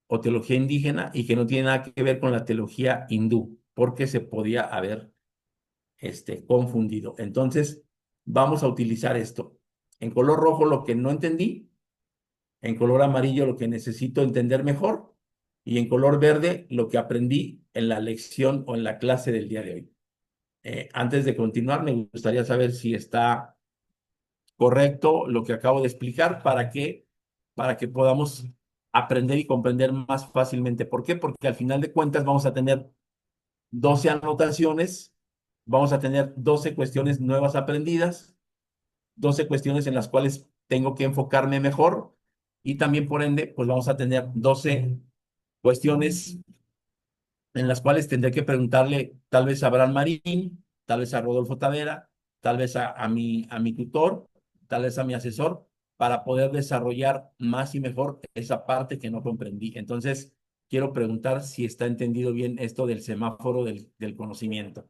o teología indígena y que no tiene nada que ver con la teología hindú, porque se podía haber confundido. Entonces, vamos a utilizar esto. En color rojo lo que no entendí, en color amarillo lo que necesito entender mejor y en color verde lo que aprendí en la lección o en la clase del día de hoy. Antes de continuar, me gustaría saber si está correcto lo que acabo de explicar para que podamos aprender y comprender más fácilmente. ¿Por qué? Porque al final de cuentas vamos a tener 12 anotaciones, vamos a tener 12 cuestiones nuevas aprendidas, 12 cuestiones en las cuales tengo que enfocarme mejor y también por ende, pues vamos a tener 12 cuestiones en las cuales tendré que preguntarle tal vez a Abraham Marín, tal vez a Rodolfo Tavera, tal vez a mi tutor, tal vez a mi asesor, para poder desarrollar más y mejor esa parte que no comprendí. Entonces, quiero preguntar si está entendido bien esto del semáforo del conocimiento.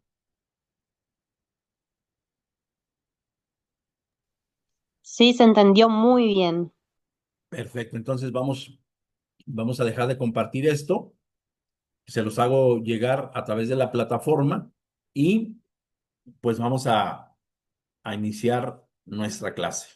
Sí, se entendió muy bien. Perfecto, entonces vamos a dejar de compartir esto, se los hago llegar a través de la plataforma y pues vamos a iniciar nuestra clase.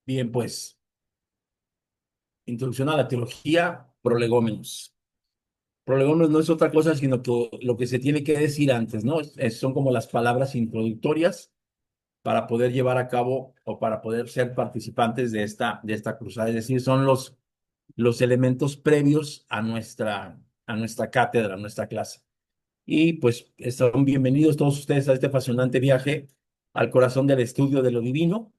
Bien, pues, introducción a la teología, prolegómenos. Prolegómenos no es otra cosa sino que lo que se tiene que decir antes, ¿no? Son como las palabras introductorias para poder llevar a cabo o para poder ser participantes de esta cruzada. Es decir, son los elementos previos a nuestra cátedra, a nuestra clase. Y pues están bienvenidos todos ustedes a este apasionante viaje al corazón del estudio de lo divino.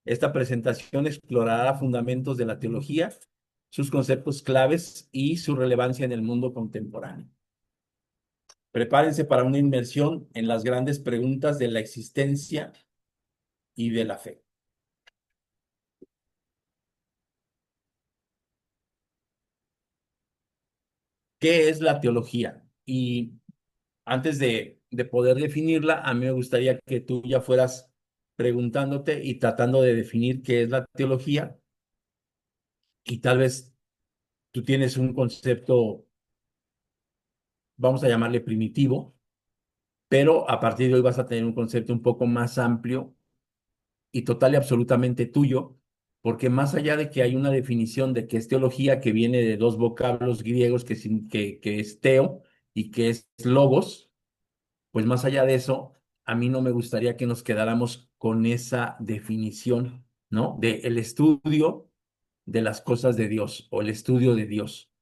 Esta presentación explorará fundamentos de la teología, sus conceptos claves y su relevancia en el mundo contemporáneo. Prepárense para una inmersión en las grandes preguntas de la existencia y de la fe. ¿Qué es la teología? Y antes de poder definirla, a mí me gustaría que tú ya fueras preguntándote y tratando de definir qué es la teología y tal vez tú tienes un concepto, vamos a llamarle primitivo, pero a partir de hoy vas a tener un concepto un poco más amplio y total y absolutamente tuyo, porque más allá de que hay una definición de qué es teología que viene de dos vocablos griegos que es teo y que es logos, pues más allá de eso, a mí no me gustaría que nos quedáramos con esa definición, ¿no? De el estudio de las cosas de Dios o el estudio de Dios.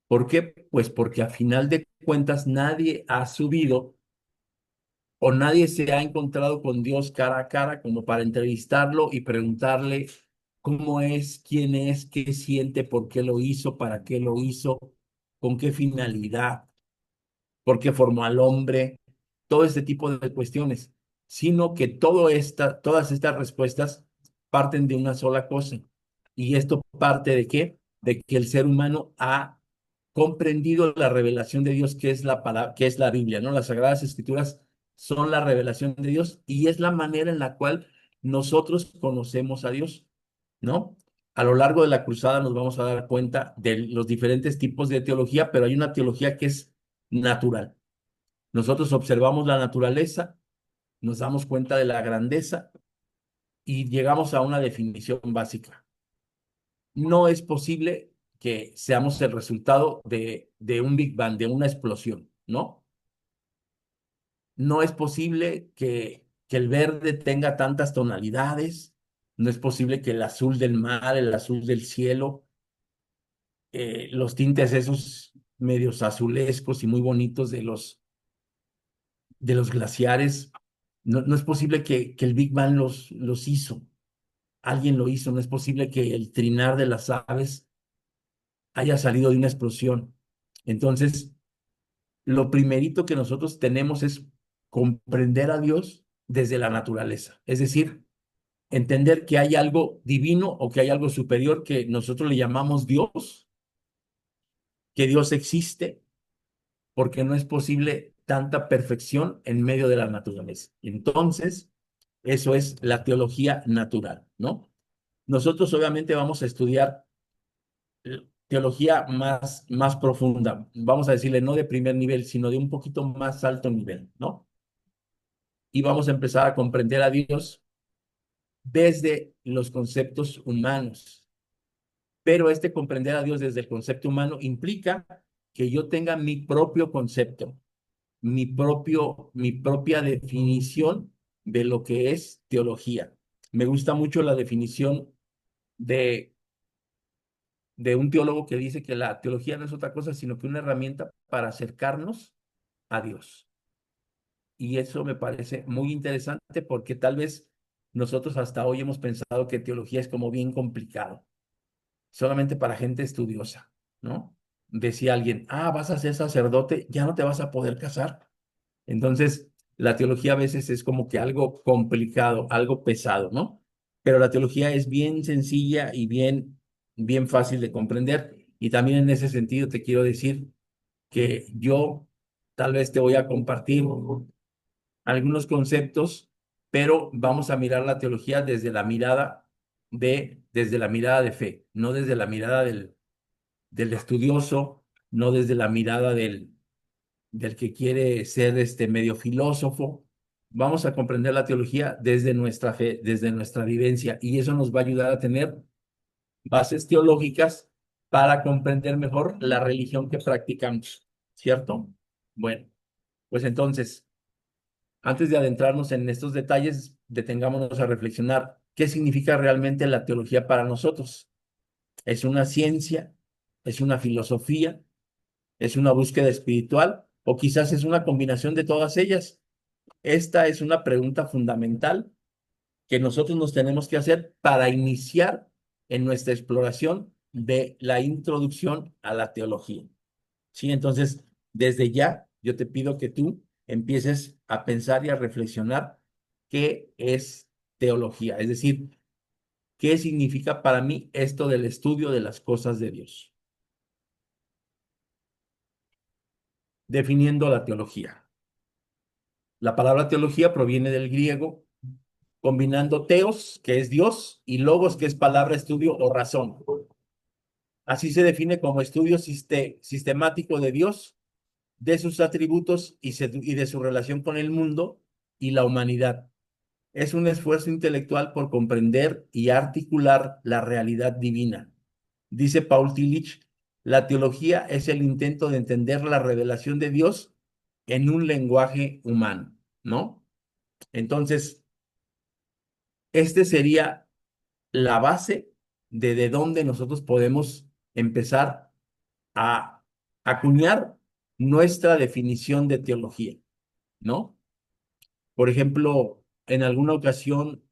¿Por qué? Pues porque a final de cuentas nadie ha subido o nadie se ha encontrado con Dios cara a cara como para entrevistarlo y preguntarle cómo es, quién es, qué siente, por qué lo hizo, para qué lo hizo, con qué finalidad, por qué formó al hombre, todo este tipo de cuestiones, sino que todas estas respuestas parten de una sola cosa. ¿Y esto parte de qué? De que el ser humano ha comprendido la revelación de Dios, que es la palabra, que es la Biblia, ¿no? Las Sagradas Escrituras son la revelación de Dios y es la manera en la cual nosotros conocemos a Dios, ¿no? A lo largo de la cruzada nos vamos a dar cuenta de los diferentes tipos de teología, pero hay una teología que es natural. Nosotros observamos la naturaleza, nos damos cuenta de la grandeza y llegamos a una definición básica. No es posible que seamos el resultado de un Big Bang, de una explosión, ¿no? No es posible que el verde tenga tantas tonalidades, no es posible que el azul del mar, el azul del cielo, los tintes esos medios azulescos y muy bonitos de los glaciares, no es posible que el Big Bang los hizo, alguien lo hizo, no es posible que el trinar de las aves haya salido de una explosión. Entonces, lo primerito que nosotros tenemos es comprender a Dios desde la naturaleza, es decir, entender que hay algo divino o que hay algo superior que nosotros le llamamos Dios, que Dios existe, porque no es posible tanta perfección en medio de la naturaleza. Entonces, eso es la teología natural, ¿no? Nosotros obviamente vamos a estudiar teología más profunda, vamos a decirle no de primer nivel, sino de un poquito más alto nivel, ¿no? Y vamos a empezar a comprender a Dios desde los conceptos humanos. Pero este comprender a Dios desde el concepto humano implica que yo tenga mi propio concepto, mi propia definición de lo que es teología. Me gusta mucho la definición de, de un teólogo que dice que la teología no es otra cosa, sino que una herramienta para acercarnos a Dios. Y eso me parece muy interesante porque tal vez nosotros hasta hoy hemos pensado que teología es como bien complicado, solamente para gente estudiosa, ¿no? Decía alguien, vas a ser sacerdote, ya no te vas a poder casar. Entonces, la teología a veces es como que algo complicado, algo pesado, ¿no? Pero la teología es bien sencilla y bien fácil de comprender. Y también en ese sentido te quiero decir que yo tal vez te voy a compartir algunos conceptos, pero vamos a mirar la teología desde la mirada de fe, no desde la mirada del estudioso, no desde la mirada del que quiere ser medio filósofo. Vamos a comprender la teología desde nuestra fe, desde nuestra vivencia, y eso nos va a ayudar a tener bases teológicas para comprender mejor la religión que practicamos, ¿cierto? Bueno, pues entonces, antes de adentrarnos en estos detalles, detengámonos a reflexionar qué significa realmente la teología para nosotros. ¿Es una ciencia? ¿Es una filosofía? ¿Es una búsqueda espiritual? ¿O quizás es una combinación de todas ellas? Esta es una pregunta fundamental que nosotros nos tenemos que hacer para iniciar en nuestra exploración de la introducción a la teología. ¿Sí? Entonces, desde ya, yo te pido que tú empieces a pensar y a reflexionar qué es teología, es decir, qué significa para mí esto del estudio de las cosas de Dios. Definiendo la teología. La palabra teología proviene del griego, combinando teos, que es Dios, y logos, que es palabra, estudio o razón. Así se define como estudio sistemático de Dios, de sus atributos y de su relación con el mundo y la humanidad. Es un esfuerzo intelectual por comprender y articular la realidad divina. Dice Paul Tillich, la teología es el intento de entender la revelación de Dios en un lenguaje humano, ¿no? Entonces, sería la base de dónde nosotros podemos empezar a acuñar nuestra definición de teología, ¿no? Por ejemplo, en alguna ocasión,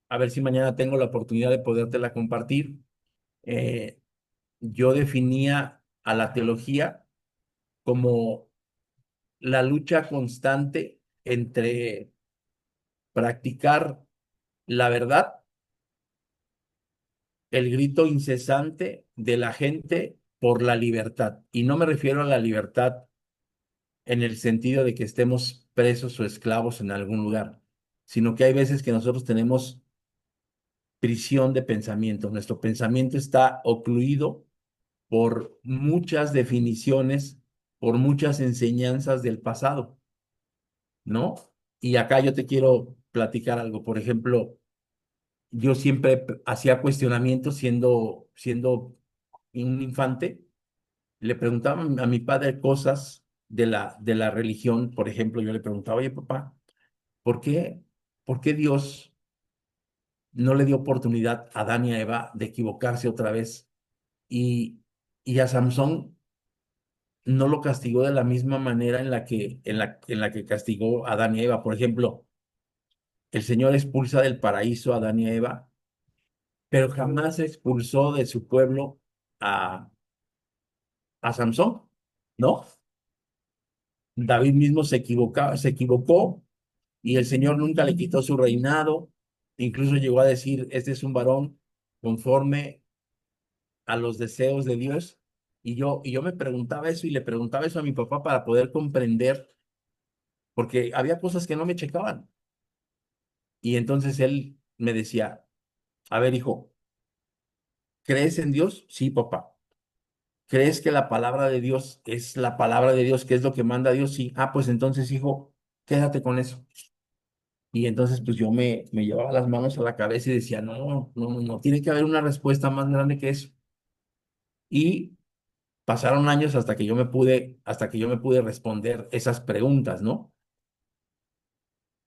a ver si mañana tengo la oportunidad de podértela compartir, eh, yo definía a la teología como la lucha constante entre practicar la verdad, el grito incesante de la gente por la libertad. Y no me refiero a la libertad en el sentido de que estemos presos o esclavos en algún lugar, sino que hay veces que nosotros tenemos prisión de pensamiento. Nuestro pensamiento está ocluido por muchas definiciones, por muchas enseñanzas del pasado, ¿no? Y acá yo te quiero platicar algo. Por ejemplo, yo siempre hacía cuestionamientos siendo un infante. Le preguntaba a mi padre cosas de la religión. Por ejemplo, yo le preguntaba, oye, papá, ¿por qué, por qué Dios no le dio oportunidad a Adán y a Eva de equivocarse otra vez? Y, y a Samson no lo castigó de la misma manera en la que castigó a Adán y Eva. Por ejemplo, el Señor expulsa del paraíso a Adán y a Eva, pero jamás expulsó de su pueblo a, a Samson, ¿no? David mismo se equivocó y el Señor nunca le quitó su reinado. Incluso llegó a decir, este es un varón conforme a los deseos de Dios. Y yo me preguntaba eso y le preguntaba eso a mi papá para poder comprender, porque había cosas que no me checaban. Y entonces él me decía, a ver, hijo, ¿crees en Dios? Sí, papá. ¿Crees que la palabra de Dios es la palabra de Dios, que es lo que manda Dios? Sí. Ah, pues entonces, hijo, quédate con eso. Y entonces, pues yo me llevaba las manos a la cabeza y decía, no, no, no, no, tiene que haber una respuesta más grande que eso. Y pasaron años hasta que yo me pude responder esas preguntas, ¿no?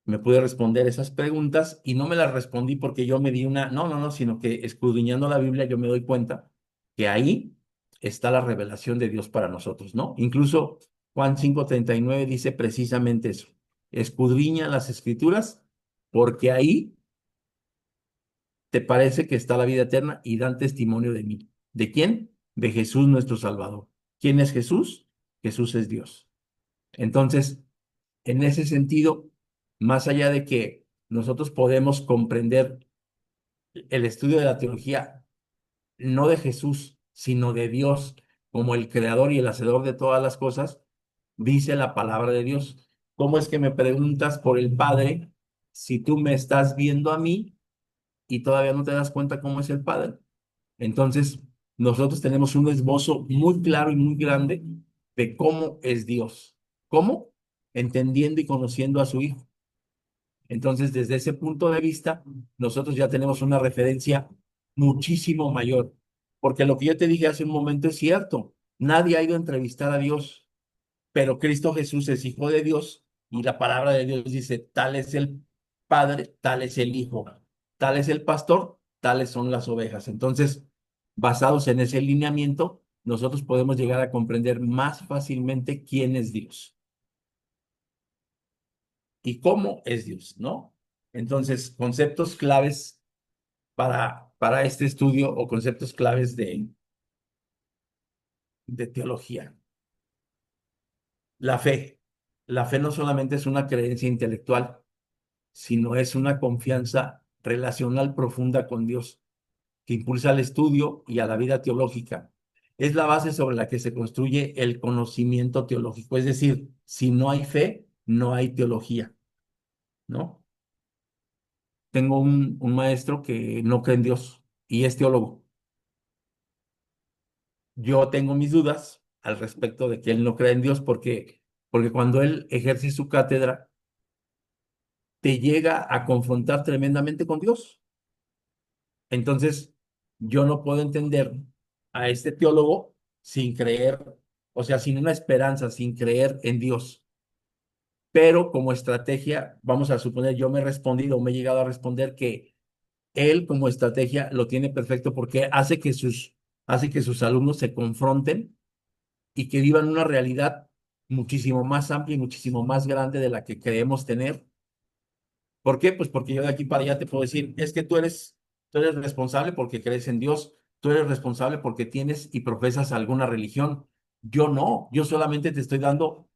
Me pude responder esas preguntas y no me las respondí porque yo me di no, no, no, sino que escudriñando la Biblia yo me doy cuenta que ahí está la revelación de Dios para nosotros, ¿no? Incluso Juan 5:39 dice precisamente eso, escudriña las escrituras porque ahí te parece que está la vida eterna y dan testimonio de mí. ¿De quién? De Jesús nuestro Salvador. ¿Quién es Jesús? Jesús es Dios. Entonces, en ese sentido, más allá de que nosotros podemos comprender el estudio de la teología, no de Jesús, sino de Dios como el creador y el hacedor de todas las cosas, dice la palabra de Dios. ¿Cómo es que me preguntas por el Padre si tú me estás viendo a mí y todavía no te das cuenta cómo es el Padre? Entonces, nosotros tenemos un esbozo muy claro y muy grande de cómo es Dios. ¿Cómo? Entendiendo y conociendo a su Hijo. Entonces, desde ese punto de vista, nosotros ya tenemos una referencia muchísimo mayor, porque lo que yo te dije hace un momento es cierto. Nadie ha ido a entrevistar a Dios, pero Cristo Jesús es Hijo de Dios y la palabra de Dios dice, tal es el Padre, tal es el Hijo, tal es el pastor, tales son las ovejas. Entonces, basados en ese lineamiento, nosotros podemos llegar a comprender más fácilmente quién es Dios y cómo es Dios, ¿no? Entonces, conceptos claves para este estudio o conceptos claves de teología. La fe. La fe no solamente es una creencia intelectual, sino es una confianza relacional profunda con Dios, que impulsa al estudio y a la vida teológica. Es la base sobre la que se construye el conocimiento teológico. Es decir, si no hay fe, no hay teología, ¿no? Tengo un maestro que no cree en Dios y es teólogo. Yo tengo mis dudas al respecto de que él no cree en Dios porque cuando él ejerce su cátedra, te llega a confrontar tremendamente con Dios. Entonces, yo no puedo entender a este teólogo sin creer, o sea, sin una esperanza, sin creer en Dios. Pero como estrategia, vamos a suponer, yo me he respondido, me he llegado a responder que él como estrategia lo tiene perfecto porque hace que sus alumnos se confronten y que vivan una realidad muchísimo más amplia y muchísimo más grande de la que creemos tener. ¿Por qué? Pues porque yo de aquí para allá te puedo decir, es que tú eres responsable porque crees en Dios, tú eres responsable porque tienes y profesas alguna religión. Yo no, yo solamente te estoy dando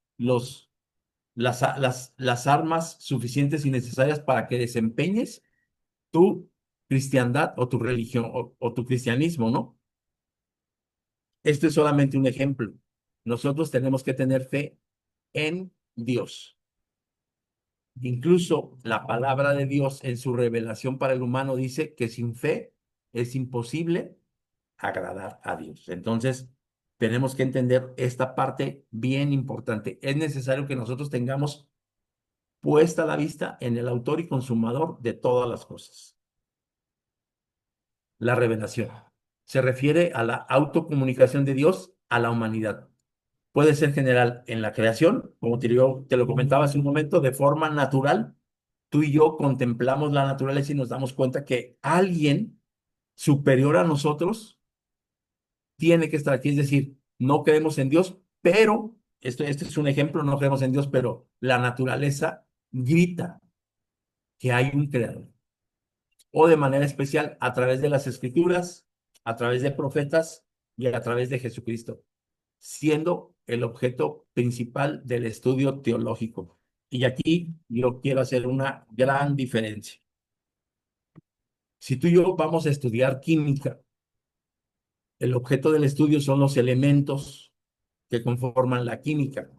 las armas suficientes y necesarias para que desempeñes tu cristiandad o tu religión o tu cristianismo, ¿no? Este es solamente un ejemplo. Nosotros tenemos que tener fe en Dios. Incluso la palabra de Dios en su revelación para el humano dice que sin fe es imposible agradar a Dios. Entonces, tenemos que entender esta parte bien importante. Es necesario que nosotros tengamos puesta la vista en el autor y consumador de todas las cosas. La revelación se refiere a la autocomunicación de Dios a la humanidad. Puede ser general en la creación, como te lo comentaba hace un momento, de forma natural. Tú y yo contemplamos la naturaleza y nos damos cuenta que alguien superior a nosotros tiene que estar aquí. Es decir, no creemos en Dios, pero, este es un ejemplo, no creemos en Dios, pero la naturaleza grita que hay un creador. O de manera especial a través de las escrituras, a través de profetas y a través de Jesucristo, siendo el objeto principal del estudio teológico. Y aquí yo quiero hacer una gran diferencia. Si tú y yo vamos a estudiar química, el objeto del estudio son los elementos que conforman la química.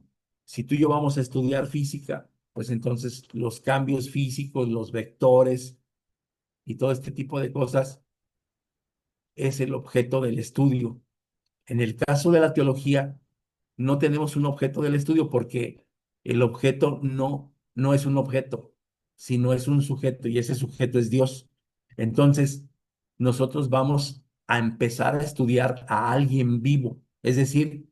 Si tú y yo vamos a estudiar física, pues entonces los cambios físicos, los vectores y todo este tipo de cosas es el objeto del estudio. En el caso de la teología, no tenemos un objeto del estudio porque el objeto no es un objeto, sino es un sujeto y ese sujeto es Dios. Entonces, nosotros vamos a empezar a estudiar a alguien vivo, es decir,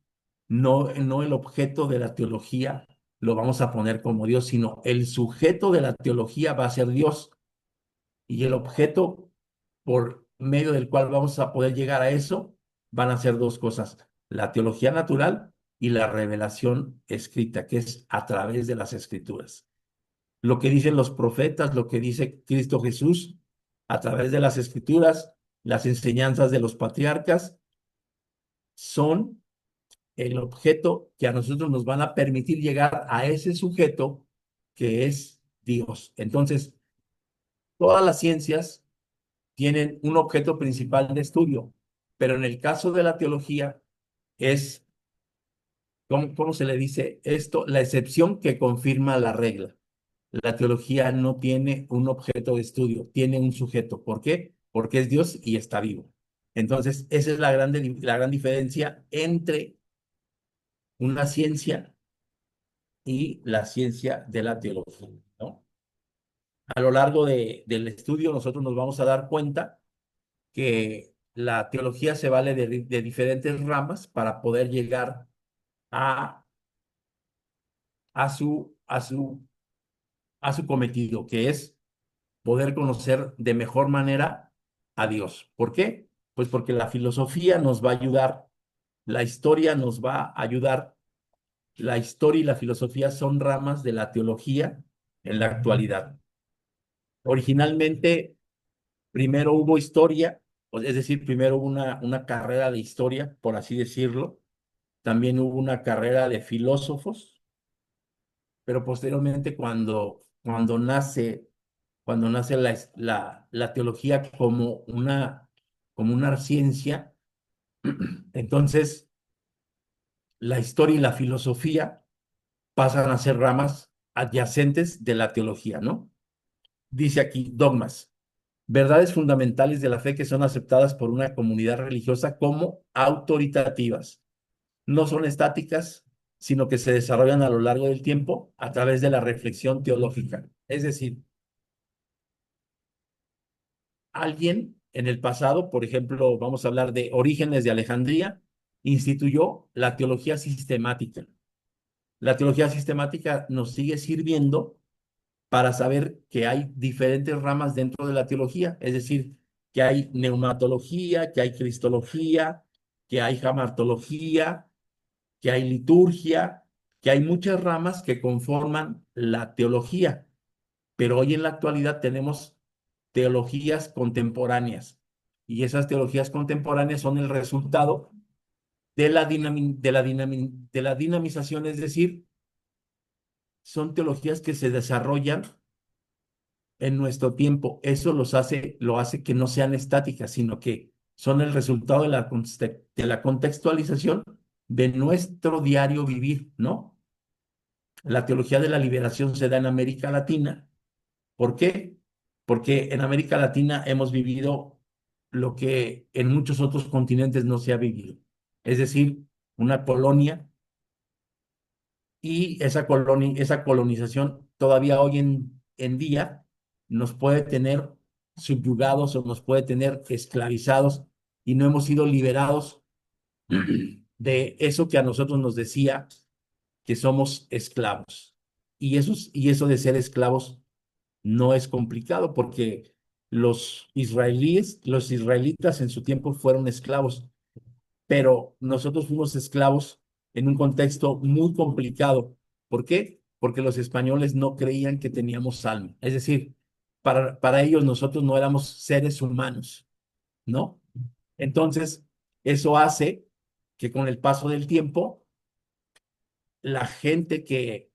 no el objeto de la teología lo vamos a poner como Dios, sino el sujeto de la teología va a ser Dios y el objeto por medio del cual vamos a poder llegar a eso van a ser dos cosas, la teología natural y la revelación escrita, que es a través de las escrituras. Lo que dicen los profetas, lo que dice Cristo Jesús, a través de las escrituras, las enseñanzas de los patriarcas, son el objeto que a nosotros nos van a permitir llegar a ese sujeto que es Dios. Entonces, todas las ciencias tienen un objeto principal de estudio, pero en el caso de la teología es, ¿cómo se le dice esto? La excepción que confirma la regla. La teología no tiene un objeto de estudio, tiene un sujeto. ¿Por qué? Porque es Dios y está vivo. Entonces, esa es la gran diferencia entre una ciencia y la ciencia de la teología, ¿no? A lo largo del estudio, nosotros nos vamos a dar cuenta que la teología se vale de diferentes ramas para poder llegar a, a su, a su, a su cometido, que es poder conocer de mejor manera a Dios. ¿Por qué? Pues porque la filosofía nos va a ayudar, la historia nos va a ayudar. La historia y la filosofía son ramas de la teología en la actualidad. Originalmente, primero hubo historia, es decir, primero hubo una carrera de historia, por así decirlo. También hubo una carrera de filósofos, pero posteriormente cuando nace la teología como una ciencia, entonces la historia y la filosofía pasan a ser ramas adyacentes de la teología, ¿no? Dice aquí, dogmas, verdades fundamentales de la fe que son aceptadas por una comunidad religiosa como autoritativas. No son estáticas, sino que se desarrollan a lo largo del tiempo a través de la reflexión teológica. Es decir, alguien en el pasado, por ejemplo, vamos a hablar de Orígenes de Alejandría, instituyó la teología sistemática. La teología sistemática nos sigue sirviendo para saber que hay diferentes ramas dentro de la teología, es decir, que hay neumatología, que hay cristología, que hay jamartología, que hay liturgia, que hay muchas ramas que conforman la teología, pero hoy en la actualidad tenemos teologías contemporáneas y esas teologías contemporáneas son el resultado de la dinamización, es decir, son teologías que se desarrollan en nuestro tiempo. Eso lo hace que no sean estáticas, sino que son el resultado de la contextualización de nuestro diario vivir, ¿no? La teología de la liberación se da en América Latina. ¿Por qué? Porque en América Latina hemos vivido lo que en muchos otros continentes no se ha vivido. Es decir, una colonia, y esa colonización todavía hoy en día nos puede tener subyugados o nos puede tener esclavizados y no hemos sido liberados de eso que a nosotros nos decía que somos esclavos. Y eso de ser esclavos no es complicado porque los israelitas en su tiempo fueron esclavos, pero nosotros fuimos esclavos en un contexto muy complicado. ¿Por qué? Porque los españoles no creían que teníamos alma. Es decir, para ellos nosotros no éramos seres humanos, ¿no? Entonces, eso hace que con el paso del tiempo, la gente que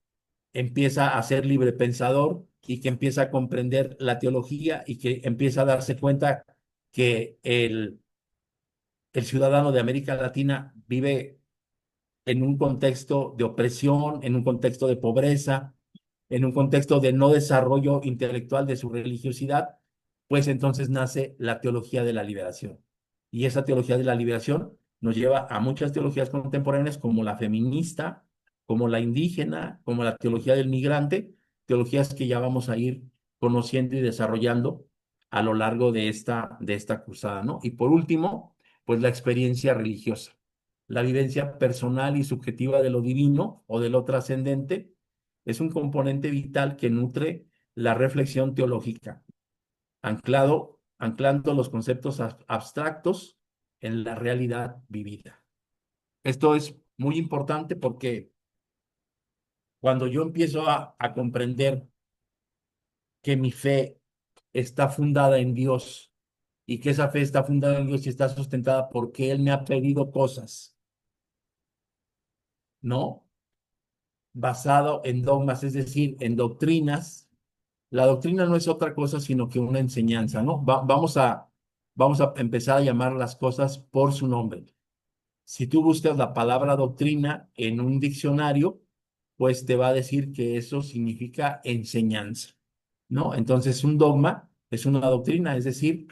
empieza a ser libre pensador y que empieza a comprender la teología y que empieza a darse cuenta que el ciudadano de América Latina vive en un contexto de opresión, en un contexto de pobreza, en un contexto de no desarrollo intelectual de su religiosidad, pues entonces nace la teología de la liberación. Y esa teología de la liberación nos lleva a muchas teologías contemporáneas como la feminista, como la indígena, como la teología del migrante, teologías que ya vamos a ir conociendo y desarrollando a lo largo de esta cruzada, ¿no? Y por último, pues la experiencia religiosa, la vivencia personal y subjetiva de lo divino o de lo trascendente es un componente vital que nutre la reflexión teológica, anclando los conceptos abstractos en la realidad vivida. Esto es muy importante porque cuando yo empiezo a comprender que mi fe está fundada en Dios y que esa fe está fundada en Dios y está sustentada porque Él me ha pedido cosas, ¿no? Basado en dogmas, es decir, en doctrinas. La doctrina no es otra cosa sino que una enseñanza, ¿no? Vamos a empezar a llamar las cosas por su nombre. Si tú buscas la palabra doctrina en un diccionario, pues te va a decir que eso significa enseñanza, ¿no? Entonces, un dogma es una doctrina, es decir,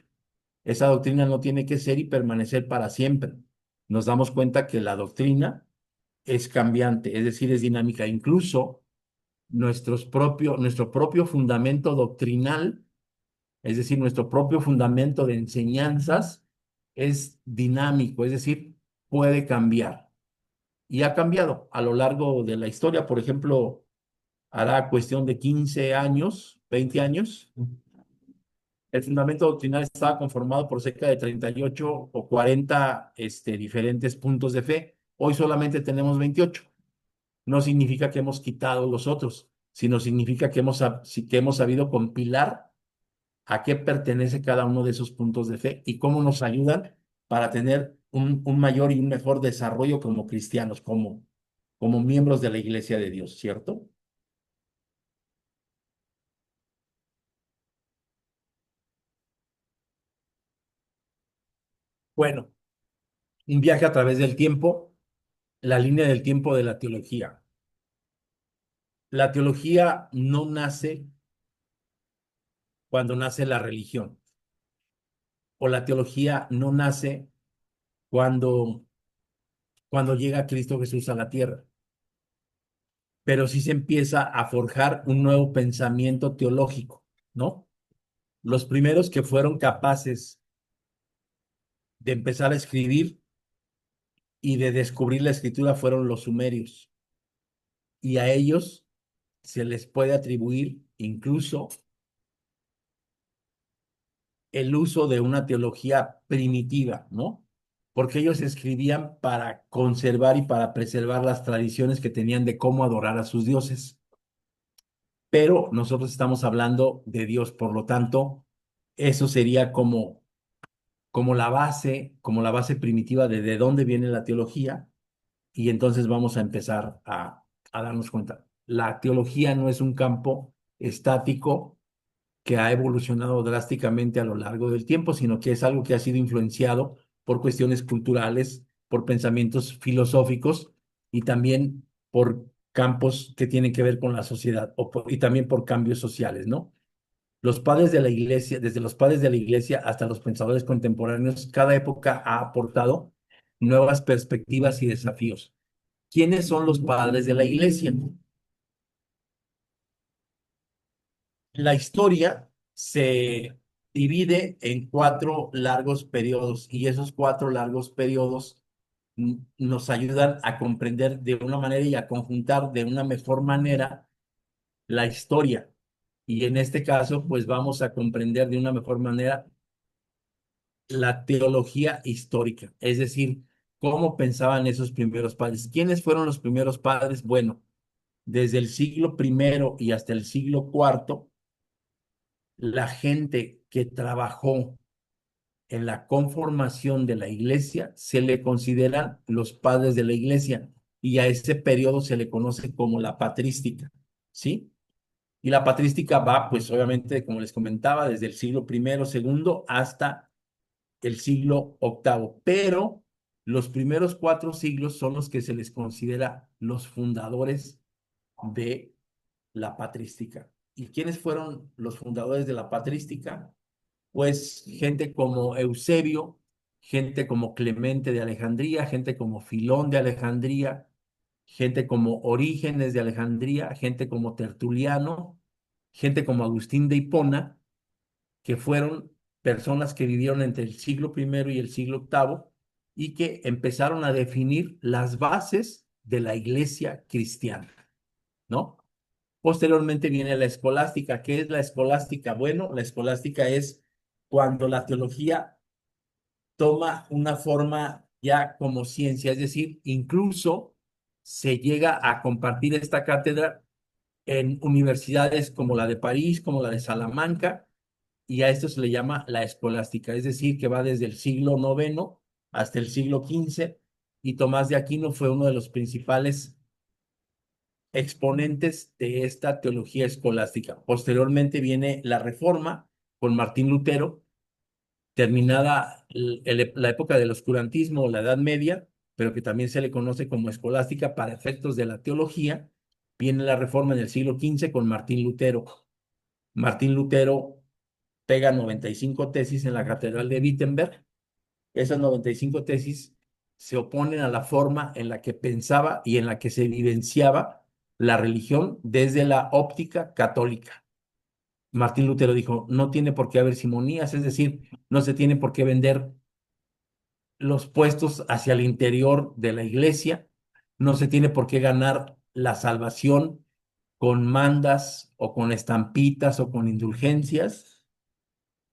esa doctrina no tiene que ser y permanecer para siempre. Nos damos cuenta que la doctrina es cambiante, es decir, es dinámica. Incluso nuestro propio fundamento doctrinal, es decir, nuestro propio fundamento de enseñanzas, es dinámico, es decir, puede cambiar. Y ha cambiado a lo largo de la historia. Por ejemplo, hará cuestión de 15 años, 20 años, el fundamento doctrinal estaba conformado por cerca de 38 o 40 diferentes puntos de fe. Hoy solamente tenemos 28. No significa que hemos quitado los otros, sino significa que hemos sabido compilar a qué pertenece cada uno de esos puntos de fe y cómo nos ayudan para tener un mayor y un mejor desarrollo como cristianos, como miembros de la Iglesia de Dios, ¿cierto? Bueno, un viaje a través del tiempo, la línea del tiempo de la teología. La teología no nace cuando nace la religión, o la teología no nace cuando, cuando llega Cristo Jesús a la tierra, pero sí se empieza a forjar un nuevo pensamiento teológico, ¿no? Los primeros que fueron capaces de empezar a escribir y de descubrir la escritura fueron los sumerios, y a ellos se les puede atribuir incluso el uso de una teología primitiva, ¿no? Porque ellos escribían para conservar y para preservar las tradiciones que tenían de cómo adorar a sus dioses. Pero nosotros estamos hablando de Dios, por lo tanto, eso sería como la base primitiva de dónde viene la teología, y entonces vamos a empezar a darnos cuenta. la teología no es un campo estático que ha evolucionado drásticamente a lo largo del tiempo, sino que es algo que ha sido influenciado por cuestiones culturales, por pensamientos filosóficos y también por campos que tienen que ver con la sociedad y también por cambios sociales, ¿no? Los padres de la iglesia, desde los padres de la iglesia hasta los pensadores contemporáneos, cada época ha aportado nuevas perspectivas y desafíos. ¿Quiénes son los padres de la iglesia? La historia se divide en 4 largos periodos y esos 4 largos periodos nos ayudan a comprender de una manera y a conjuntar de una mejor manera la historia. Y en este caso, pues vamos a comprender de una mejor manera la teología histórica, es decir, cómo pensaban esos primeros padres. ¿Quiénes fueron los primeros padres? Bueno, desde el siglo I y hasta el siglo IV, la gente que trabajó en la conformación de la iglesia se le consideran los padres de la iglesia y a ese periodo se le conoce como la patrística, ¿sí? Y la patrística va, pues obviamente, como les comentaba, desde el siglo I, II hasta el siglo VIII, pero los primeros 4 siglos son los que se les considera los fundadores de la patrística. ¿Y quiénes fueron los fundadores de la patrística? Pues gente como Eusebio, gente como Clemente de Alejandría, gente como Filón de Alejandría, gente como Orígenes de Alejandría, gente como Tertuliano, gente como Agustín de Hipona, que fueron personas que vivieron entre el siglo I y el siglo VIII y que empezaron a definir las bases de la iglesia cristiana, ¿no? Posteriormente viene la escolástica. ¿Qué es la escolástica? Bueno, la escolástica es cuando la teología toma una forma ya como ciencia, es decir, incluso se llega a compartir esta cátedra en universidades como la de París, como la de Salamanca, y a esto se le llama la escolástica, es decir, que va desde el siglo IX hasta el siglo XV, y Tomás de Aquino fue uno de los principales exponentes de esta teología escolástica. Posteriormente viene la Reforma con Martín Lutero, terminada la época del oscurantismo o la Edad Media, pero que también se le conoce como escolástica para efectos de la teología. Viene la Reforma en el siglo XV con Martín Lutero. Martín Lutero pega 95 tesis en la Catedral de Wittenberg. Esas 95 tesis se oponen a la forma en la que pensaba y en la que se vivenciaba la religión desde la óptica católica. Martín Lutero dijo, no tiene por qué haber simonías, es decir, no se tiene por qué vender los puestos hacia el interior de la iglesia, no se tiene por qué ganar la salvación con mandas o con estampitas o con indulgencias,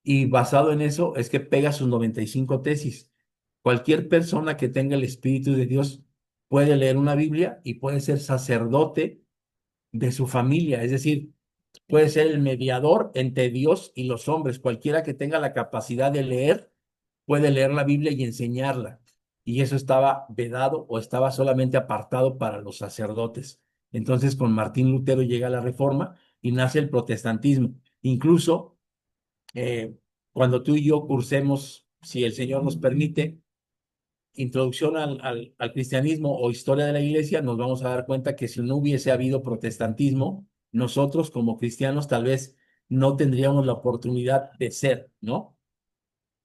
y basado en eso es que pega sus 95 tesis. Cualquier persona que tenga el Espíritu de Dios puede leer una Biblia y puede ser sacerdote de su familia, es decir, puede ser el mediador entre Dios y los hombres. Cualquiera que tenga la capacidad de leer puede leer la Biblia y enseñarla. Y eso estaba vedado o estaba solamente apartado para los sacerdotes. Entonces, con Martín Lutero llega la Reforma y nace el protestantismo. Incluso eh, cuando tú y yo cursemos, si el Señor nos permite, introducción al cristianismo o historia de la iglesia, nos vamos a dar cuenta que si no hubiese habido protestantismo, nosotros como cristianos tal vez no tendríamos la oportunidad de ser, ¿no?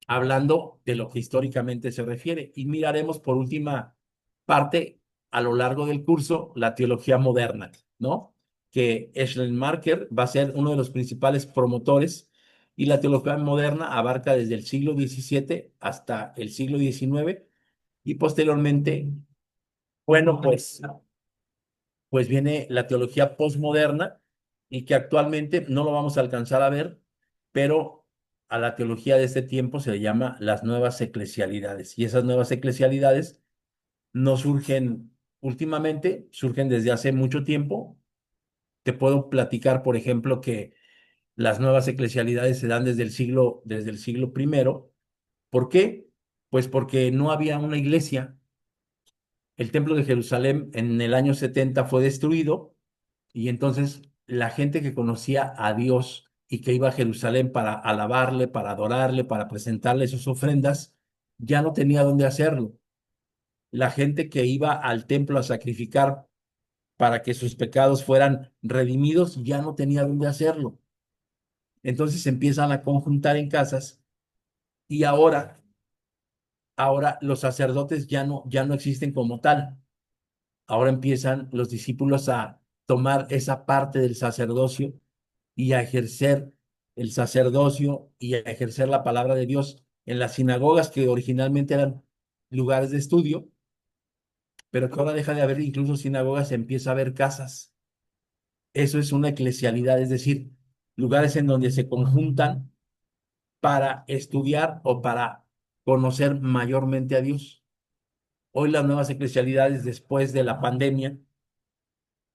Hablando de lo que históricamente se refiere. Y miraremos por última parte a lo largo del curso la teología moderna, ¿no? Que Schleiermacher va a ser uno de los principales promotores, y la teología moderna abarca desde el siglo XVII hasta el siglo XIX, y posteriormente, bueno, pues viene la teología posmoderna, y que actualmente no lo vamos a alcanzar a ver, pero a la teología de este tiempo se le llama las nuevas eclesialidades. Y esas nuevas eclesialidades no surgen últimamente, surgen desde hace mucho tiempo. Te puedo platicar, por ejemplo, que las nuevas eclesialidades se dan desde el siglo I. ¿Por qué? Pues porque no había una iglesia. El templo de Jerusalén en el año 70 fue destruido Y entonces la gente que conocía a Dios y que iba a Jerusalén para alabarle, para adorarle, para presentarle sus ofrendas, ya no tenía dónde hacerlo. La gente que iba al templo a sacrificar para que sus pecados fueran redimidos, ya no tenía dónde hacerlo. Entonces se empiezan a conjuntar en casas y ahora los sacerdotes ya no existen como tal. Ahora empiezan los discípulos a tomar esa parte del sacerdocio y a ejercer el sacerdocio y a ejercer la palabra de Dios en las sinagogas que originalmente eran lugares de estudio, pero que ahora deja de haber incluso sinagogas, empieza a haber casas. Eso es una eclesialidad, es decir, lugares en donde se conjuntan para estudiar o para conocer mayormente a Dios. Hoy las nuevas eclesialidades después de la pandemia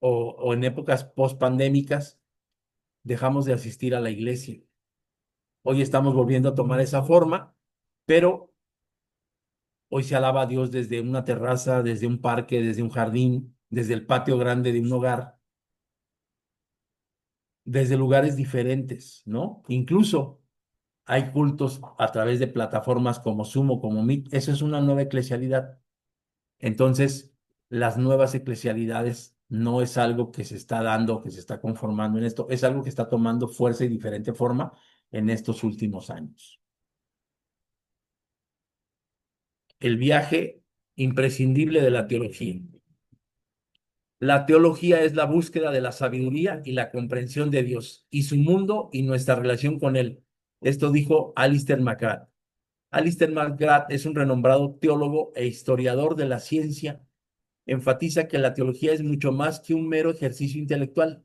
o en épocas post-pandémicas dejamos de asistir a la iglesia. Hoy estamos volviendo a tomar esa forma, pero hoy se alaba a Dios desde una terraza, desde un parque, desde un jardín, desde el patio grande de un hogar, desde lugares diferentes, ¿no? Incluso hay cultos a través de plataformas como Zoom o como Meet. Eso es una nueva eclesialidad. Entonces, las nuevas eclesialidades no es algo que se está dando, que se está conformando en esto, es algo que está tomando fuerza y diferente forma en estos últimos años. El viaje imprescindible de la teología. La teología es la búsqueda de la sabiduría y la comprensión de Dios y su mundo y nuestra relación con él. Esto dijo Alistair McGrath. Alistair McGrath es un renombrado teólogo e historiador de la ciencia. Enfatiza que la teología es mucho más que un mero ejercicio intelectual.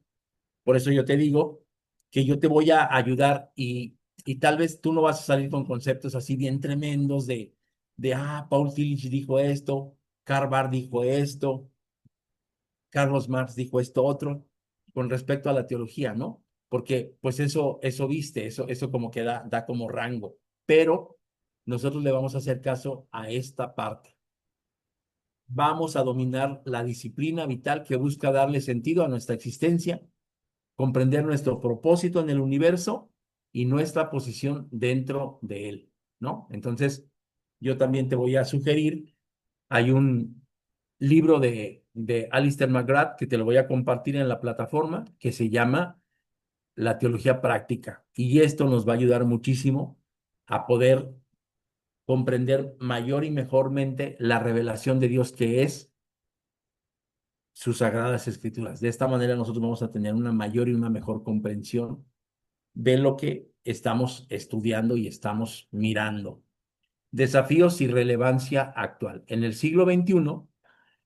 Por eso yo te digo que yo te voy a ayudar y tal vez tú no vas a salir con conceptos así bien tremendos Paul Tillich dijo esto, Karl Barth dijo esto, Carlos Marx dijo esto otro, con respecto a la teología, ¿no? Porque pues eso viste, eso como que da como rango. Pero nosotros le vamos a hacer caso a esta parte. Vamos a dominar la disciplina vital que busca darle sentido a nuestra existencia, comprender nuestro propósito en el universo y nuestra posición dentro de él, ¿no? Entonces, yo también te voy a sugerir, hay un libro de Alistair McGrath que te lo voy a compartir en la plataforma que se llama La teología práctica y esto nos va a ayudar muchísimo a poder comprender mayor y mejormente la revelación de Dios que es sus sagradas escrituras. De esta manera nosotros vamos a tener una mayor y una mejor comprensión de lo que estamos estudiando y estamos mirando. Desafíos y relevancia actual. En el siglo XXI,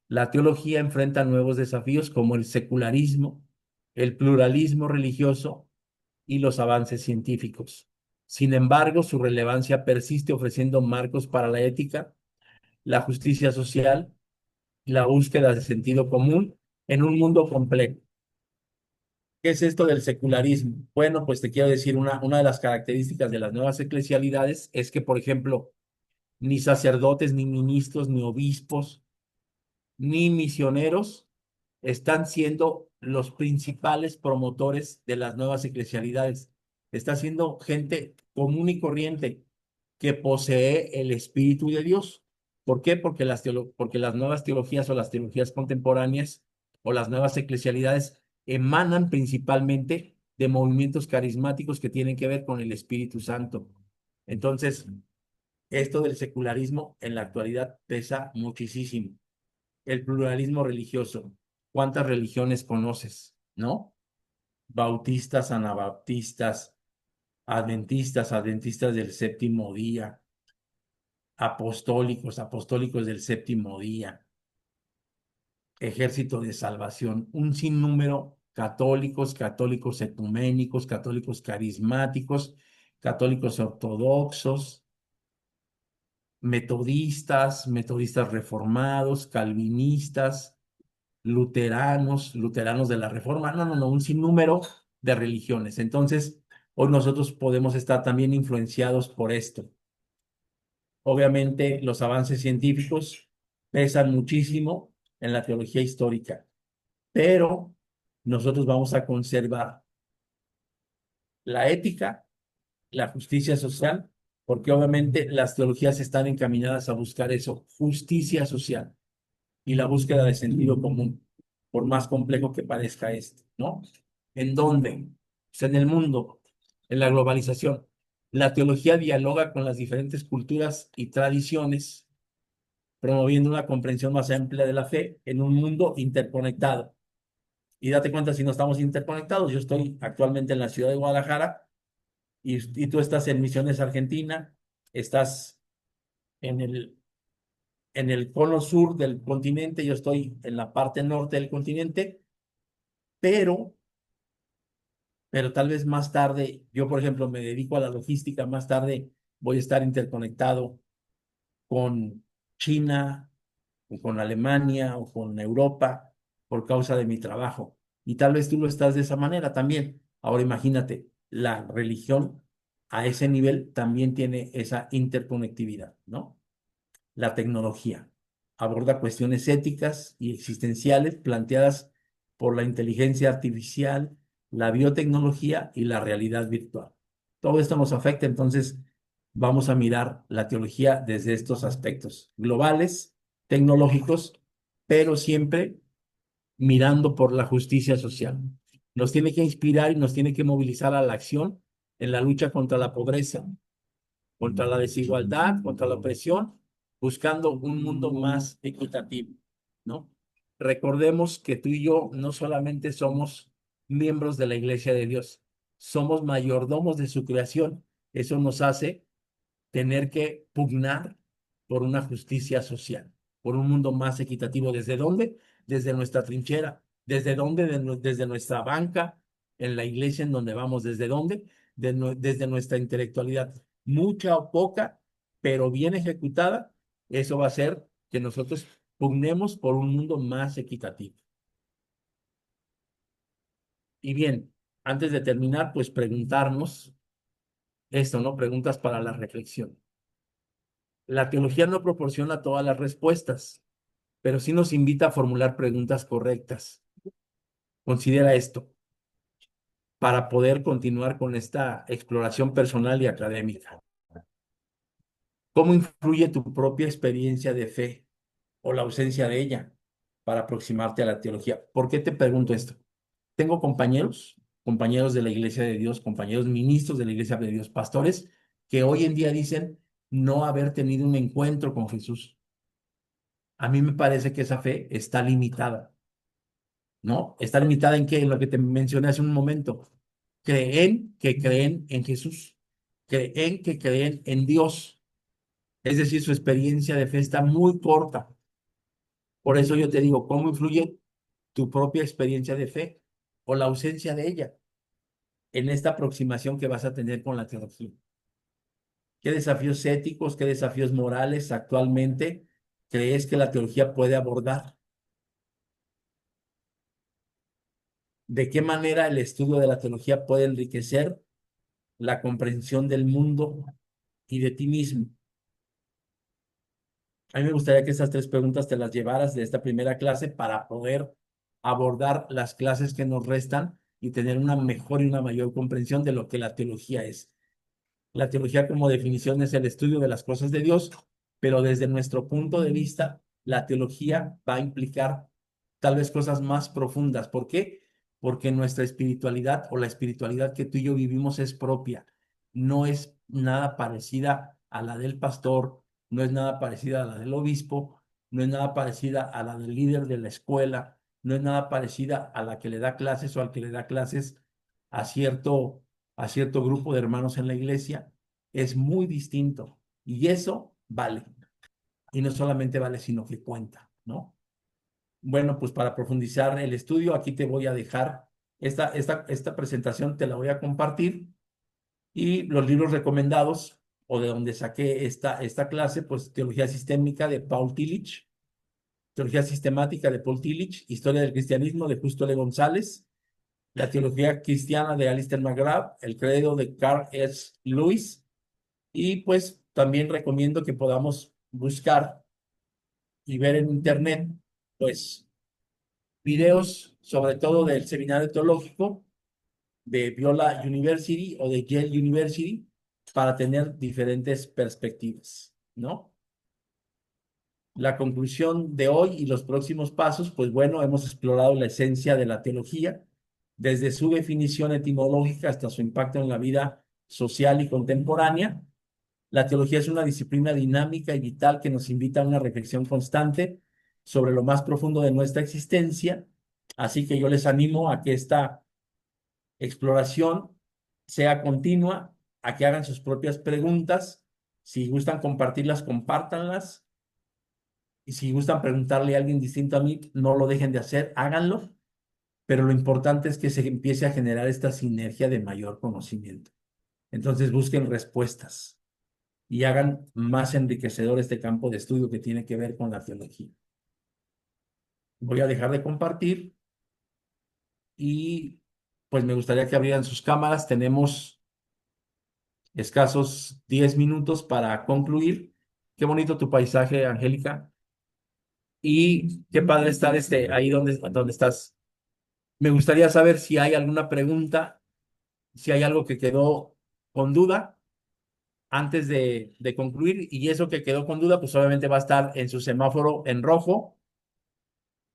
la teología enfrenta nuevos desafíos como el secularismo, el pluralismo religioso y los avances científicos. Sin embargo, su relevancia persiste ofreciendo marcos para la ética, la justicia social y la búsqueda de sentido común en un mundo complejo. ¿Qué es esto del secularismo? Bueno, pues te quiero decir, una de las características de las nuevas eclesialidades es que, por ejemplo, ni sacerdotes, ni ministros, ni obispos, ni misioneros están siendo los principales promotores de las nuevas eclesialidades. Está siendo gente común y corriente que posee el Espíritu de Dios. ¿Por qué? Porque las nuevas teologías o las teologías contemporáneas o las nuevas eclesialidades emanan principalmente de movimientos carismáticos que tienen que ver con el Espíritu Santo. Entonces, esto del secularismo en la actualidad pesa muchísimo. El pluralismo religioso. ¿Cuántas religiones conoces? ¿No? Bautistas, anabaptistas, adventistas del séptimo día, apostólicos del séptimo día, ejército de salvación, un sinnúmero católicos ecuménicos, católicos carismáticos, católicos ortodoxos, metodistas reformados, calvinistas, luteranos de la Reforma, no, un sinnúmero de religiones. Entonces, hoy nosotros podemos estar también influenciados por esto. Obviamente, los avances científicos pesan muchísimo en la teología histórica, pero nosotros vamos a conservar la ética, la justicia social, porque obviamente las teologías están encaminadas a buscar eso, justicia social y la búsqueda de sentido común, por más complejo que parezca esto, ¿no? ¿En dónde? Pues en el mundo, en la globalización. La teología dialoga con las diferentes culturas y tradiciones, promoviendo una comprensión más amplia de la fe en un mundo interconectado. Y date cuenta si no estamos interconectados. Yo estoy actualmente en la ciudad de Guadalajara y tú estás en Misiones, Argentina, estás en el cono sur del continente, yo estoy en la parte norte del continente, pero, pero tal vez más tarde, yo por ejemplo me dedico a la logística, más tarde voy a estar interconectado con China, o con Alemania, o con Europa, por causa de mi trabajo. Y tal vez tú lo estás de esa manera también. Ahora imagínate, la religión a ese nivel también tiene esa interconectividad, ¿no? La tecnología aborda cuestiones éticas y existenciales planteadas por la inteligencia artificial, la biotecnología y la realidad virtual. Todo esto nos afecta, entonces vamos a mirar la teología desde estos aspectos globales, tecnológicos, pero siempre mirando por la justicia social. Nos tiene que inspirar y nos tiene que movilizar a la acción en la lucha contra la pobreza, contra la desigualdad, contra la opresión, buscando un mundo más equitativo, ¿no? Recordemos que tú y yo no solamente somos miembros de la Iglesia de Dios, somos mayordomos de su creación. Eso nos hace tener que pugnar por una justicia social, por un mundo más equitativo. ¿Desde dónde? Desde nuestra trinchera. ¿Desde dónde? Desde nuestra banca, en la iglesia en donde vamos. ¿Desde dónde? Desde nuestra intelectualidad. Mucha o poca, pero bien ejecutada, eso va a hacer que nosotros pugnemos por un mundo más equitativo. Y bien, antes de terminar, pues preguntarnos esto, ¿no? Preguntas para la reflexión. La teología no proporciona todas las respuestas, pero sí nos invita a formular preguntas correctas. Considera esto para poder continuar con esta exploración personal y académica. ¿Cómo influye tu propia experiencia de fe o la ausencia de ella para aproximarte a la teología? ¿Por qué te pregunto esto? Tengo compañeros de la Iglesia de Dios, compañeros ministros de la Iglesia de Dios, pastores, que hoy en día dicen no haber tenido un encuentro con Jesús. A mí me parece que esa fe está limitada, ¿no? Está limitada en qué, en lo que te mencioné hace un momento. Creen en Jesús, creen que creen en Dios. Es decir, su experiencia de fe está muy corta. Por eso yo te digo, ¿cómo influye tu propia experiencia de fe o la ausencia de ella en esta aproximación que vas a tener con la teología? ¿Qué desafíos éticos, qué desafíos morales actualmente crees que la teología puede abordar? ¿De qué manera el estudio de la teología puede enriquecer la comprensión del mundo y de ti mismo? A mí me gustaría que estas tres preguntas te las llevaras de esta primera clase para poder abordar las clases que nos restan y tener una mejor y una mayor comprensión de lo que la teología es. La teología como definición es el estudio de las cosas de Dios, pero desde nuestro punto de vista, la teología va a implicar tal vez cosas más profundas. ¿Por qué? Porque nuestra espiritualidad o la espiritualidad que tú y yo vivimos es propia. No es nada parecida a la del pastor, no es nada parecida a la del obispo, no es nada parecida a la del líder de la escuela, no es nada parecida a la que le da clases o al que le da clases a cierto grupo de hermanos en la iglesia. Es muy distinto y eso vale. Y no solamente vale, sino que cuenta, ¿no? Bueno, pues para profundizar el estudio, aquí te voy a dejar esta presentación, te la voy a compartir y los libros recomendados o de donde saqué esta clase, pues Teología Sistémica de Paul Tillich, Teología Sistemática de Paul Tillich, Historia del Cristianismo de Justo L. González, La Teología Cristiana de Alistair McGrath, El Credo de Carl S. Lewis y pues también recomiendo que podamos buscar y ver en internet, pues videos, sobre todo del seminario teológico de Biola University o de Yale University, para tener diferentes perspectivas, ¿no? La conclusión de hoy y los próximos pasos, pues bueno, hemos explorado la esencia de la teología, desde su definición etimológica hasta su impacto en la vida social y contemporánea. La teología es una disciplina dinámica y vital que nos invita a una reflexión constante sobre lo más profundo de nuestra existencia. Así que yo les animo a que esta exploración sea continua, a que hagan sus propias preguntas. Si gustan compartirlas, compártanlas. Y si gustan preguntarle a alguien distinto a mí, no lo dejen de hacer, háganlo. Pero lo importante es que se empiece a generar esta sinergia de mayor conocimiento. Entonces busquen respuestas y hagan más enriquecedor este campo de estudio que tiene que ver con la teología. Voy a dejar de compartir y pues me gustaría que abrieran sus cámaras. Tenemos escasos 10 minutos para concluir. Qué bonito tu paisaje, Angélica. Y qué padre estar ahí donde estás. Me gustaría saber si hay alguna pregunta, si hay algo que quedó con duda antes de concluir. Y eso que quedó con duda, pues obviamente va a estar en su semáforo en rojo.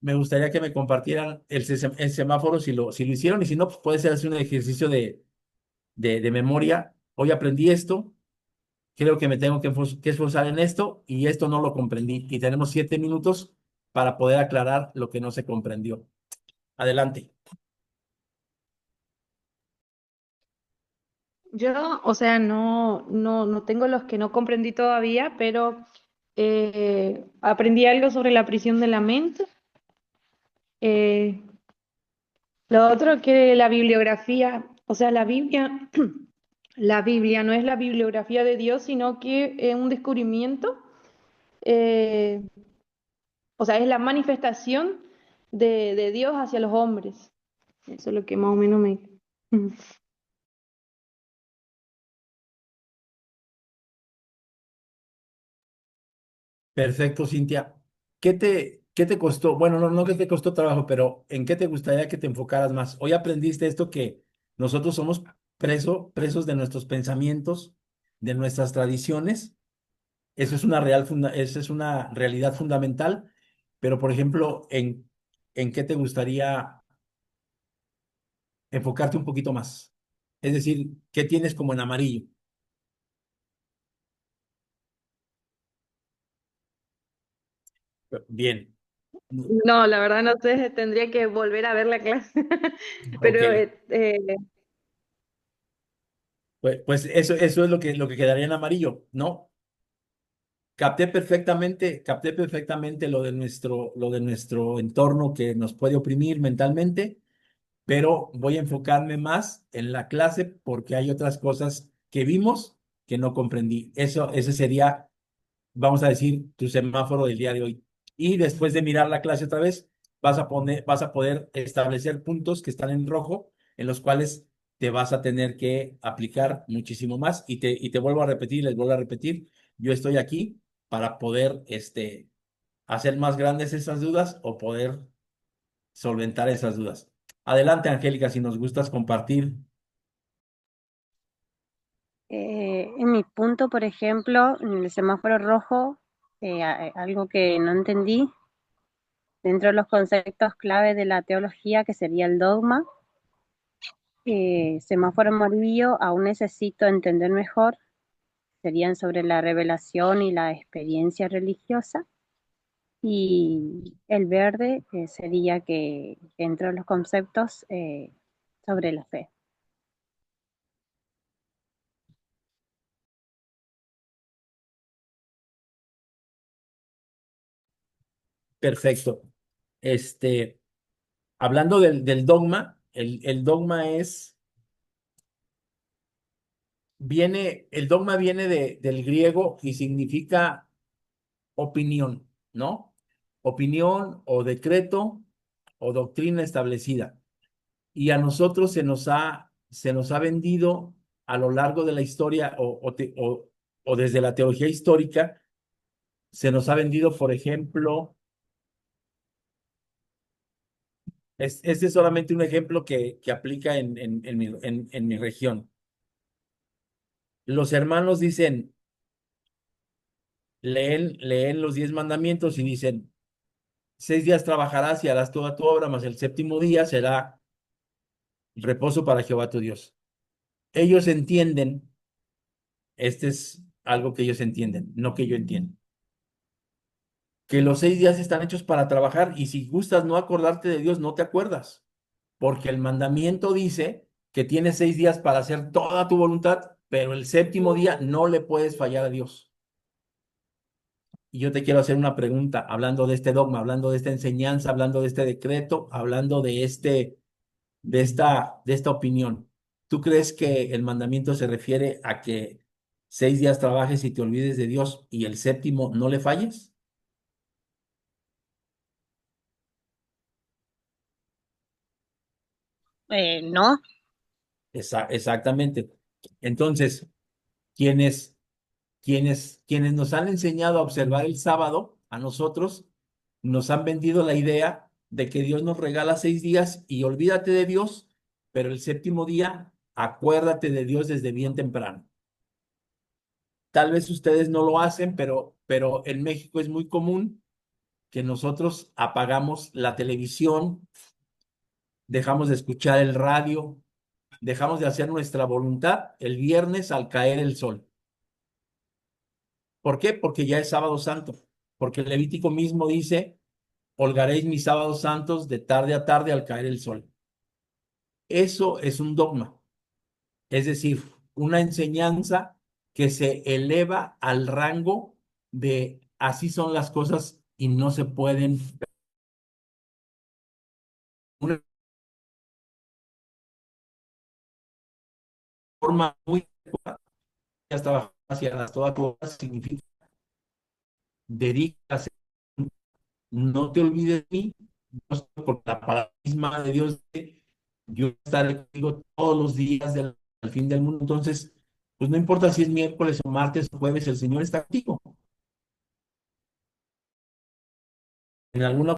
Me gustaría que me compartieran el semáforo si lo hicieron, y si no, pues puede ser así un ejercicio de memoria. Hoy aprendí esto, creo que me tengo que esforzar en esto y esto no lo comprendí. Y tenemos 7 minutos para poder aclarar lo que no se comprendió. Adelante. Yo, o sea, no tengo los que no comprendí todavía, pero aprendí algo sobre la prisión de la mente. Eh, lo otro que la bibliografía, o sea, la Biblia, la Biblia no es la bibliografía de Dios, sino que es un descubrimiento, eh, o sea, es la manifestación de Dios hacia los hombres. Eso es lo que más o menos me... Perfecto, Cintia. ¿Qué te costó? Bueno, no que te costó trabajo, pero ¿en qué te gustaría que te enfocaras más? Hoy aprendiste esto, que nosotros somos presos de nuestros pensamientos, de nuestras tradiciones. Eso es una realidad fundamental, pero por ejemplo, ¿en qué te gustaría enfocarte un poquito más? Es decir, ¿qué tienes como en amarillo? Bien. No, la verdad no sé, tendría que volver a ver la clase. Ok. Pero Pues eso es lo que quedaría en amarillo, ¿no? Capté perfectamente lo de nuestro entorno que nos puede oprimir mentalmente, pero voy a enfocarme más en la clase porque hay otras cosas que vimos que no comprendí. Ese sería, vamos a decir, tu semáforo del día de hoy. Y después de mirar la clase otra vez, vas a poder establecer puntos que están en rojo, en los cuales te vas a tener que aplicar muchísimo más. Y te vuelvo a repetir, les vuelvo a repetir, yo estoy aquí para poder hacer más grandes esas dudas o poder solventar esas dudas. Adelante, Angélica, si nos gustas compartir. En mi punto, por ejemplo, en el semáforo rojo, algo que no entendí dentro de los conceptos clave de la teología, que sería el dogma. Semáforo amarillo, aún necesito entender mejor, serían sobre la revelación y la experiencia religiosa. Y el verde sería que dentro de los conceptos sobre la fe. Perfecto. Este, Hablando del dogma, el dogma el dogma viene del griego y significa opinión, ¿no? Opinión o decreto o doctrina establecida. Y a nosotros se nos ha vendido a lo largo de la historia o desde la teología histórica, se nos ha vendido, por ejemplo, Este es solamente un ejemplo que aplica en mi región. Los hermanos dicen, leen los 10 mandamientos y dicen, 6 días trabajarás y harás toda tu obra, mas el séptimo día será reposo para Jehová tu Dios. Ellos entienden, este es algo que ellos entienden, no que yo entiendo, que los 6 días están hechos para trabajar y si gustas no acordarte de Dios, no te acuerdas, porque el mandamiento dice que tienes 6 días para hacer toda tu voluntad, pero el séptimo día no le puedes fallar a Dios. Y yo te quiero hacer una pregunta, hablando de este dogma, hablando de esta enseñanza, hablando de este decreto, hablando de esta opinión. ¿Tú crees que el mandamiento se refiere a que 6 días trabajes y te olvides de Dios y el séptimo no le falles? No. Exactamente. Entonces, quienes, quienes nos han enseñado a observar el sábado, a nosotros, nos han vendido la idea de que Dios nos regala 6 días y olvídate de Dios, pero el séptimo día, acuérdate de Dios desde bien temprano. Tal vez ustedes no lo hacen, pero en México es muy común que nosotros apagamos la televisión, dejamos de escuchar el radio, dejamos de hacer nuestra voluntad el viernes al caer el sol. ¿Por qué? Porque ya es sábado santo. Porque el Levítico mismo dice, holgaréis mis sábados santos de tarde a tarde al caer el sol. Eso es un dogma, es decir, una enseñanza que se eleva al rango de así son las cosas y no se pueden. Una forma muy trabajar hacia las todas cosas significa dedícase, no te olvides de mí, porque la palabra misma de Dios dice, yo estaré contigo todos los días del fin del mundo. Entonces, pues no importa si es miércoles o martes o jueves, el Señor está contigo. En alguna